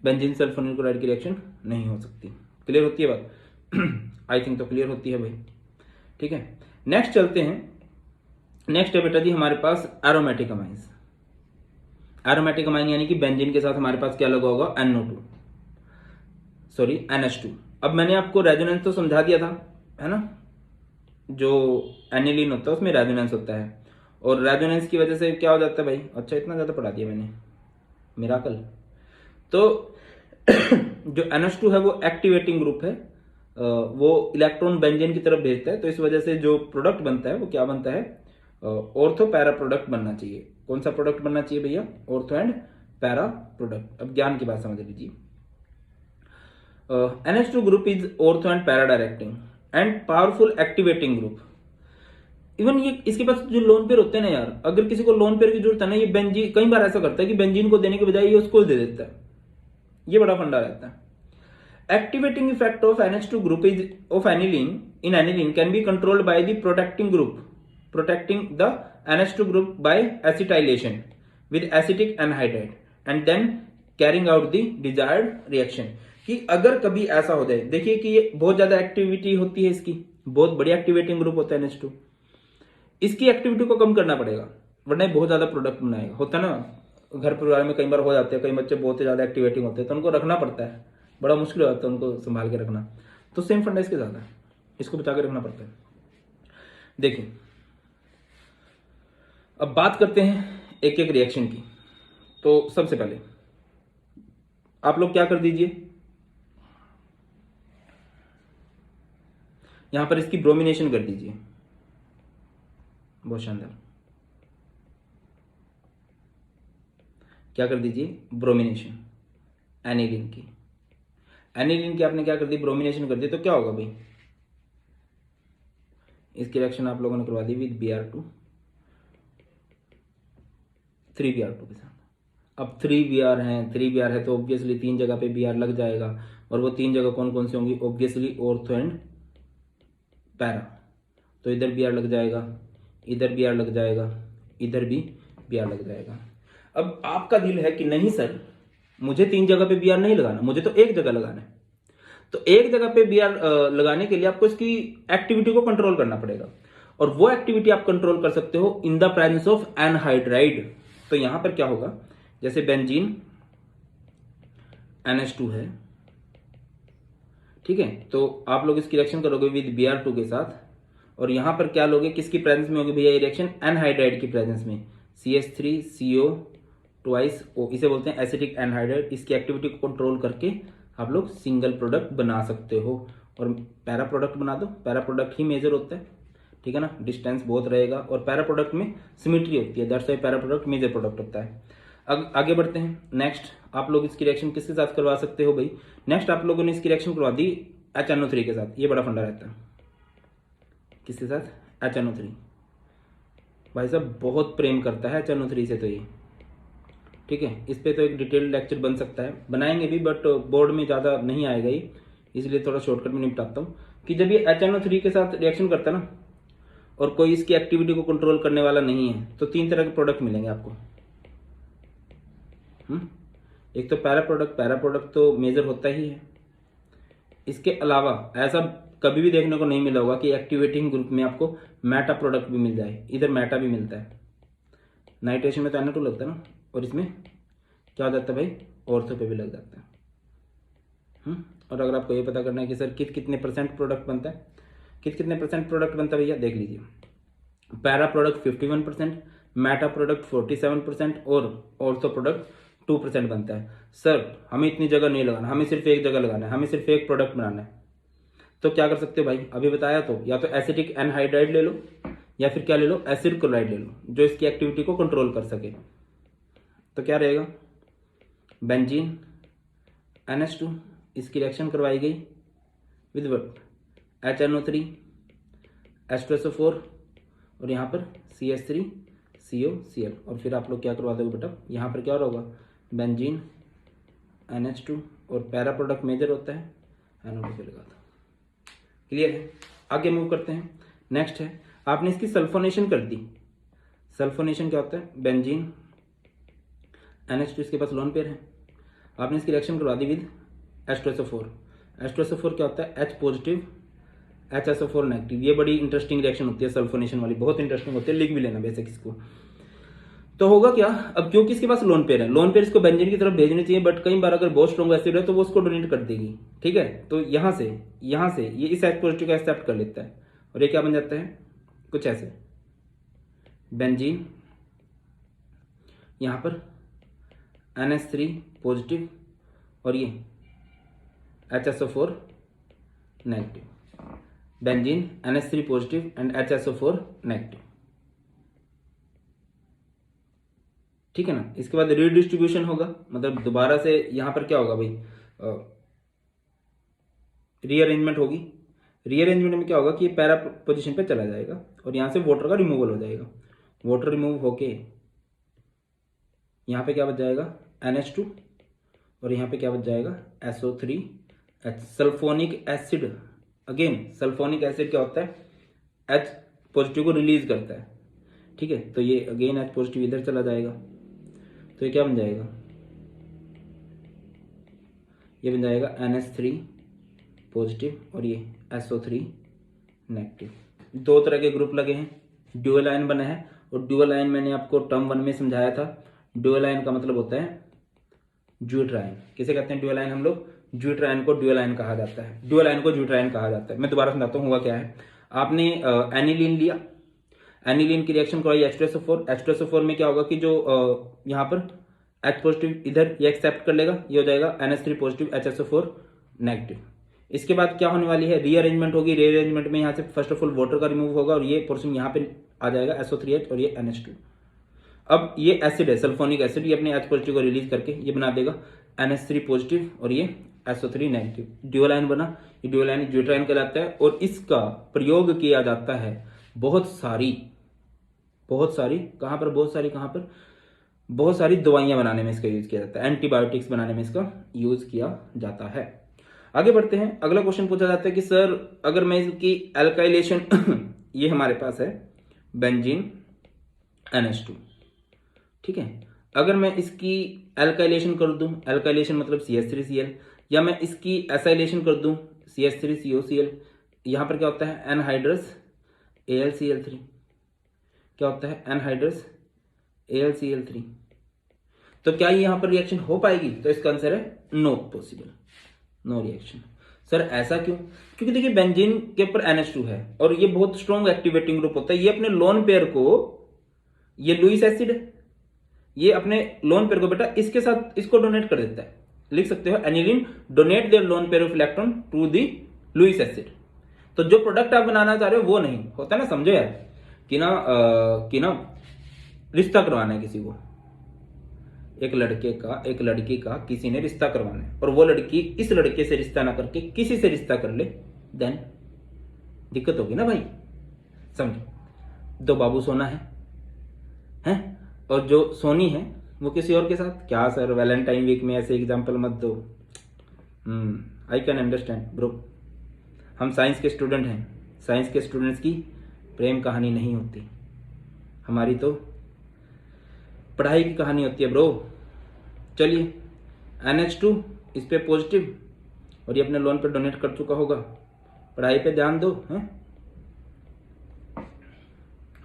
बेंजीन सल्फोनिल क्लोराइड की रिएक्शन नहीं हो सकती। क्लियर होती है बात? आई थिंक तो क्लियर होती है भाई, ठीक है। नेक्स्ट चलते हैं। नेक्स्ट है बेटा जी हमारे पास एरोमेटिक अमाइंस। एरोमेटिक अमाइन यानी कि बेंजीन के साथ हमारे पास क्या लगा होगा NH2। अब मैंने आपको रेजोनेंस तो समझा दिया था, है ना, जो एनिलीन होता है उसमें रेजोनेंस होता है, और रेजोनेंस की वजह से क्या हो जाता है भाई, अच्छा इतना ज्यादा पढ़ा दिया मैंने, मिराकल। तो जो NH2 है वो एक्टिवेटिंग ग्रुप है, वो इलेक्ट्रॉन बेंजीन की तरफ भेजता है, तो इस वजह से जो प्रोडक्ट बनता है वो क्या बनता है, ऑर्थो पैरा प्रोडक्ट बनना चाहिए। कौन सा प्रोडक्ट बनना चाहिए भैया, ऑर्थो एंड पैरा प्रोडक्ट। अब ज्ञान की बात समझ लीजिए, NH2 group is ortho and para directing and powerful activating group. Even ये इसके पास जो लोन पेयर होते हैं ना यार, अगर किसी को लोन पेयर की जरूरत है ना, ये बेंजीन कई बार ऐसा करता है कि बेंजीन को देने के बजाय ये उसको दे देता है। ये बड़ा फंडा रहता है। Activating effect of NH2 group is of aniline in aniline can be controlled by the protecting group, protecting the NH2 group by acetylation with acetic anhydride and then carrying out the desired reaction। कि अगर कभी ऐसा हो जाए, देखिए कि ये बहुत ज्यादा एक्टिविटी होती है इसकी, बहुत बढ़िया एक्टिवेटिंग ग्रुप होता है NH2, इसकी एक्टिविटी को कम करना पड़ेगा वरना बहुत ज्यादा प्रोडक्ट बनाएगा। होता है ना घर परिवार में कई बार हो जाते हैं, कई बच्चे बहुत ही ज्यादा एक्टिवेटिंग होते हैं तो उनको रखना पड़ता है, बड़ा मुश्किल होता है उनको संभाल के रखना। तो सेम फंडा इसके साथ है, इसको बचा के रखना पड़ता है। देखिए अब बात करते हैं एक एक रिएक्शन की। तो सबसे पहले आप लोग क्या कर दीजिए, यहां पर इसकी ब्रोमिनेशन कर दीजिए। बहुत शानदार, क्या कर दीजिए, ब्रोमिनेशन एनिलीन की। एनिलीन की आपने क्या कर दी, ब्रोमिनेशन कर दी, तो क्या होगा भाई, इसकी रिएक्शन आप लोगों ने करवा दी विद Br2 3Br2 के साथ। अब 3Br है तो ऑब्वियसली 3 जगह पे Br लग जाएगा, और वो 3 जगह कौन कौन सी होंगी, ऑब्वियसली ऑर्थो एंड पैरा। तो इधर Br लग जाएगा, इधर Br लग जाएगा, इधर भी Br लग जाएगा। अब आपका दिल है कि नहीं सर मुझे 3 जगह पे Br नहीं लगाना, मुझे तो एक जगह लगाना है। तो एक जगह पे Br लगाने के लिए आपको इसकी एक्टिविटी को कंट्रोल करना पड़ेगा, और वो एक्टिविटी आप कंट्रोल कर सकते हो in the presence of anhydride. तो यहां पर क्या होगा, जैसे बेंजीन NH2 है, ठीक है, तो आप लोग इसकी रिएक्शन करोगे विद Br2 के साथ, और यहां पर क्या लोगे, किसकी प्रेजेंस में होगी भैया ये रिएक्शन, एनहाइड्राइड की प्रेजेंस में, CH3CO ट्वाइस O, इसे बोलते हैं एसिटिक एनहाइड्राइड। इसकी एक्टिविटी को कंट्रोल करके आप लोग सिंगल प्रोडक्ट बना सकते हो, और पैरा प्रोडक्ट बना दो, पैरा प्रोडक्ट ही मेजर होता है, ठीक है ना, डिस्टेंस बहुत रहेगा, और पैरा प्रोडक्ट में सिमेट्री होती है, that's why para product major product होता है। अब आगे बढ़ते हैं, नेक्स्ट आप लोग इसकी रिएक्शन किसके साथ करवा सकते हो भाई, नेक्स्ट आप लोगों ने इसकी रिएक्शन करवा दी HNO3 के साथ। ये बड़ा फंडा रहता है, किसके साथ, HNO3। भाई साहब बहुत प्रेम करता है HNO3 से, तो ये ठीक है, इस पे तो एक डिटेल्ड लेक्चर बन सकता है, बनाएंगे भी, बट बोर्ड में ज़्यादा नहीं आएगा ये, इसलिए थोड़ा शॉर्टकट में निपटाता हूँ कि जब ये HNO3 के साथ रिएक्शन करता है ना, और कोई इसकी एक्टिविटी को कंट्रोल करने वाला नहीं है, तो 3 तरह के प्रोडक्ट मिलेंगे आपको। एक तो पैरा प्रोडक्ट तो मेजर होता ही है, इसके अलावा ऐसा कभी भी देखने को नहीं मिला होगा कि एक्टिवेटिंग ग्रुप में आपको मेटा प्रोडक्ट भी मिल जाए। इधर मेटा भी मिलता है, नाइट्रेशन में तो NO2 लगता है ना, और इसमें क्या हो जाता है भाई, ऑर्थो पे भी लग जाता है। और अगर आपको ये पता करना है कि सर कितने परसेंट प्रोडक्ट बनता है, कितने परसेंट प्रोडक्ट बनता है भैया, देख लीजिए, पैरा प्रोडक्ट 51%, मेटा प्रोडक्ट 47% और ऑर्थो प्रोडक्ट 2% बनता है। सर हमें इतनी जगह नहीं लगाना, हमें सिर्फ एक जगह लगाना है, हमें सिर्फ एक प्रोडक्ट बनाना है, तो क्या कर सकते हो भाई, अभी बताया तो, या तो एसिटिक एनहाइड्राइड ले लो, या फिर क्या ले लो, एसिड क्लोराइड ले लो, जो इसकी एक्टिविटी को कंट्रोल कर सके। तो क्या रहेगा, बेंजीन NH2, इसकी रिएक्शन करवाई गई विद व्हाट, HNO3 H2SO4, और यहाँ पर CH3COCl, और फिर आप लोग क्या करवा दोगे बेटा, यहाँ पर क्या होगा, बेंजीन NH2 और पैरा प्रोडक्ट मेजर होता है, NO2 पे लगा दो। क्लियर है, आगे मूव करते हैं। नेक्स्ट है, आपने इसकी सल्फोनेशन कर दी। सल्फोनेशन क्या होता है, बेंजीन NH2 इसके पास लोन पेयर है, आपने इसकी रिएक्शन करवा दी विद H2SO4। H2SO4 क्या होता है, H पॉजिटिव HSO4 नेगेटिव। ये बड़ी इंटरेस्टिंग रिएक्शन होती है सल्फोनेशन वाली, बहुत इंटरेस्टिंग होती है, लिख भी लेना बेसिक इसको। तो होगा क्या, अब क्योंकि इसके पास लोन पेयर है, लोन पेयर इसको बेंजीन की तरफ भेजनी चाहिए, बट कई बार अगर बहुत स्ट्रॉन्ग एसिड है तो वो उसको डोनेट कर देगी, ठीक है, तो यहाँ से ये इस H पॉजिटिव का एक्सेप्ट कर लेता है, और ये क्या बन जाता है, कुछ ऐसे, बेंजीन यहाँ पर NH3 पॉजिटिव, और ये HSO4 negative, benzene NH3 positive and HSO4 negative, ठीक है ना। इसके बाद रीडिस्ट्रीब्यूशन होगा, मतलब दोबारा से यहाँ पर क्या होगा भाई, रीअरेंजमेंट होगी। रीअरेंजमेंट में क्या होगा कि ये पैरा पोजीशन पे चला जाएगा और यहाँ से वाटर का रिमूवल हो जाएगा। वाटर रिमूव होके यहाँ पे क्या बच जाएगा NH2 और यहाँ पे क्या बच जाएगा SO3H। Sulphonic acid, again sulphonic acid क्या होता है H पॉजिटिव को रिलीज करता है, ठीक है। तो ये अगेन H पॉजिटिव इधर चला जाएगा, तो ये क्या बन जाएगा, ये बन जाएगा NH3 पॉजिटिव और ये SO3 नेगेटिव। दो तरह के ग्रुप लगे हैं, ड्यूअल आयन बना है। और ड्यूअल आयन मैंने आपको टर्म 1 में समझाया था। ड्यूअल आयन का मतलब होता है ज्यूट्रायन। किसे कहते हैं ड्यूअल आयन हम लोग? ज्यूट्रायन को ड्यूअल आयन कहा जाता है। ड्यूअल आयन को ज्यूट्रायन कहा जाता है। मैं दोबारा समझाता हूँ हुआ क्या है। आपने एनिलीन लिया, एनिलीन की रिएक्शन करवाई H2SO4। H2SO4 में क्या होगा कि जो यहाँ पर H पॉजिटिव इधर ये एक्सेप्ट कर लेगा, ये हो जाएगा NH3 पॉजिटिव HSO4 नेगेटिव। इसके बाद क्या होने वाली है, रीअरेंजमेंट होगी। रीअरेंजमेंट में यहाँ से फर्स्ट ऑफ ऑल वाटर का रिमूव होगा और ये पोर्शन यहाँ पे आ जाएगा SO3H और ये NH2। अब ये एसिड है सल्फोनिक एसिड, ये अपने H पॉजिटिव को रिलीज करके ये बना देगा NH3 पॉजिटिव और ये SO3 नेगेटिव। ड्यूअल आयन बना, ये ड्यूअल आयन ज्यूट्रायन कहलाता है। और इसका प्रयोग किया जाता है बहुत सारी कहाँ पर, बहुत सारी दवाइयां बनाने में इसका यूज किया जाता है। एंटीबायोटिक्स बनाने में इसका यूज किया जाता है। आगे बढ़ते हैं। अगला क्वेश्चन पूछा जाता है कि सर अगर मैं इसकी एल्काइलेशन ये हमारे पास है बेंजीन NH2, ठीक है। अगर मैं इसकी एल्काइलेशन कर दूं, एल्काइलेशन मतलब CH3Cl, या मैं इसकी एसाइलेशन कर दूं CH3COCl, यहां पर क्या होता है एनहाइड्रस AlCl3, क्या होता है एनहाइड्रस AlCl3। तो क्या ये यहां पर रिएक्शन हो पाएगी? तो इसका आंसर है no possible, no reaction. Sir ऐसा क्यों? क्योंकि देखिए बेंजीन के ऊपर NH2 है और ये बहुत स्ट्रॉन्ग एक्टिवेटिंग ग्रुप होता है। ये अपने लोन पेयर को, ये लुईस एसिड है, ये अपने लोन पेयर को बेटा इसके साथ इसको डोनेट कर देता है। लिख सकते हो aniline donate their lone pair of electron to the Lewis acid. तो जो प्रोडक्ट आप बनाना चाह रहे हो वो नहीं होता ना, समझो यार कि ना रिश्ता करवाना है किसी को, एक लड़की का किसी ने रिश्ता करवाना है और वो लड़की इस लड़के से रिश्ता ना करके किसी से रिश्ता कर ले, देन दिक्कत होगी ना भाई। समझो, दो बाबू सोना है और जो सोनी है वो किसी और के साथ। क्या सर वैलेंटाइन वीक में ऐसे एग्जांपल मत दो। आई कैन अंडरस्टैंड ब्रो, हम साइंस के स्टूडेंट हैं। साइंस के स्टूडेंट्स की प्रेम कहानी नहीं होती, हमारी तो पढ़ाई की कहानी होती है ब्रो। चलिए NH2 इस पे पॉजिटिव और ये अपने लोन पे डोनेट कर चुका होगा। पढ़ाई पे ध्यान दो हैं।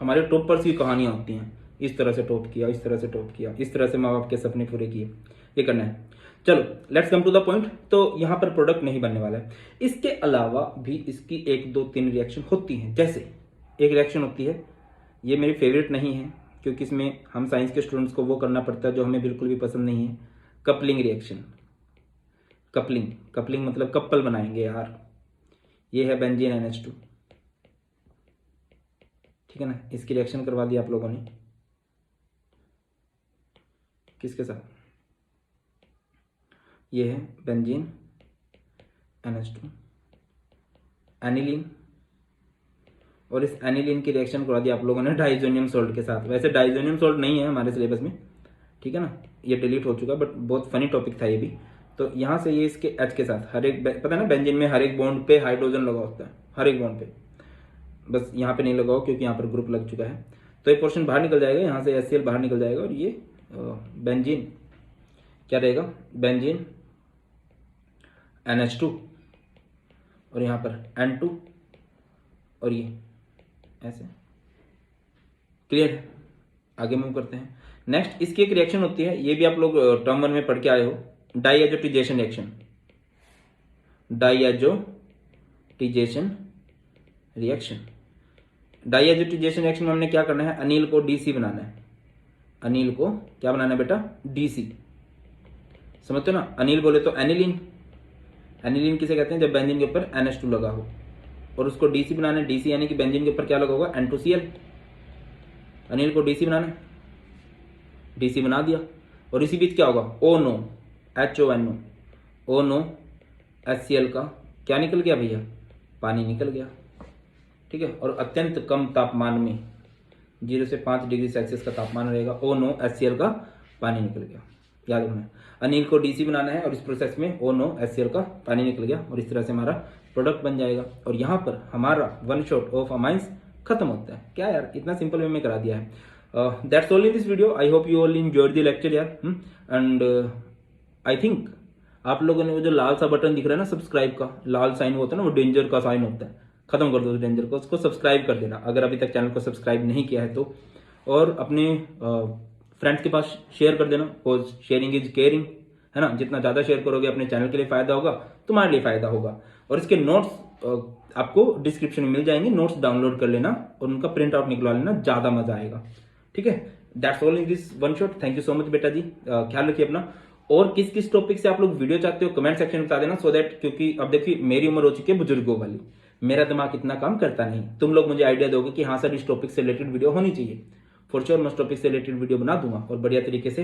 हमारे टॉपर्स की कहानियां होती हैं, इस तरह से टॉप किया, इस तरह से टॉप किया, इस तरह से माँ बाप के सपने पूरे किए। ये करना है। चलो let's come to the point. तो यहाँ पर प्रोडक्ट नहीं बनने वाला है। इसके अलावा भी इसकी 1 2 3 रिएक्शन होती हैं। जैसे एक रिएक्शन होती है, ये मेरी फेवरेट नहीं है क्योंकि इसमें हम साइंस के स्टूडेंट्स को वो करना पड़ता है जो हमें बिल्कुल भी पसंद नहीं है। Coupling reaction. कपलिंग मतलब कपल बनाएंगे यार। ये है बेंजीन NH2, ठीक है ना। इसकी रिएक्शन करवा दी आप लोगों ने किसके साथ? ये है बेंजीन NH2 एनिलीन, और इस एनिलीन की रिएक्शन करवा दी आप लोगों ने डाइजोनियम सोल्ट के साथ। वैसे डाइजोनियम सोल्ट नहीं है हमारे सिलेबस में, ठीक है ना, ये डिलीट हो चुका, बट बहुत फनी टॉपिक था ये भी। तो यहाँ से ये इसके H के साथ हर एक, पता है ना बेंजीन में हर एक बॉन्ड पे हाइड्रोजन लगा होता है, हर एक बॉन्ड पे। बस यहाँ पे नहीं लगाओ क्योंकि यहाँ पर ग्रुप लग चुका है। तो ये पोर्शन बाहर निकल जाएगा, यहाँ से HCl बाहर निकल जाएगा और ये बेंजीन क्या रहेगा, बेंजीन NH2 और यहाँ पर N2 और ये ऐसे। क्लियर है? आगे मूव करते हैं। नेक्स्ट इसकी एक रिएक्शन होती है, ये भी आप लोग टर्म 1 में पढ़ के आए हो, डाइएजोटिजेशन रिएक्शन। डाइएजोटिजेशन रिएक्शन में हमने क्या करना है, अनिल को DC बनाना है। अनिल को क्या बनाना है बेटा, DC। समझते हो ना? अनिल बोले तो एनिलीन। एनिलीन किसे कहते हैं? जब बेंजीन के ऊपर NH2 लगा हो। और उसको DC बनाना है। DC यानी कि बेंजीन के ऊपर क्या लगा होगा, N2Cl। अनिल को DC बनाना है, DC बना दिया। और इसी बीच क्या होगा, ONO HONO, ONO HCl का क्या निकल गया भैया? पानी निकल गया। ठीक है, और अत्यंत कम तापमान में 0 से 5 डिग्री सेल्सियस का तापमान रहेगा, ONO HCl का पानी निकल गया। याद रखना, अनिल को डीसी बनाना है और इस प्रोसेस में ONO HCl का पानी निकल गया और इस तरह से हमारा प्रोडक्ट बन जाएगा और यहाँ पर हमारा वन शॉट ऑफ अमाइंस खत्म होता है। क्या यार, इतना सिंपल वे में करा दिया है। That's all in this video. I hope you all enjoyed the lecture यार। एंड आई थिंक आप लोगों ने वो जो लाल सा बटन दिख रहा है ना, सब्सक्राइब का लाल साइन होता है ना, वो डेंजर का साइन होता है। खत्म कर दो उस डेंजर को, उसको सब्सक्राइब कर देना अगर अभी तक चैनल को सब्सक्राइब नहीं किया है तो, और अपने फ्रेंड्स के पास शेयर कर देना, बिकॉज शेयरिंग इज केयरिंग, है ना। जितना ज़्यादा शेयर करोगे अपने चैनल के लिए फ़ायदा होगा, तुम्हारे लिए फ़ायदा होगा। और इसके नोट्स आपको डिस्क्रिप्शन में मिल जाएंगे, नोट्स डाउनलोड कर लेना और उनका प्रिंट आउट निकलवा लेना, ज़्यादा मजा आएगा। ठीक है, that's all in this one shot. Thank you so much बेटा जी, ख्याल रखिए अपना। और किस किस टॉपिक से आप लोग वीडियो चाहते हो कमेंट सेक्शन में बता देना, सो दैट, क्योंकि अब देखिए मेरी उम्र हो चुकी है बुजुर्गों वाली, मेरा दिमाग इतना काम करता नहीं। तुम लोग मुझे आइडिया दोगे कि हाँ सर इस टॉपिक से रिलेटेड वीडियो होनी चाहिए, फॉर श्योर मैं उस टॉपिक से रिलेटेड वीडियो बना दूंगा और बढ़िया तरीके से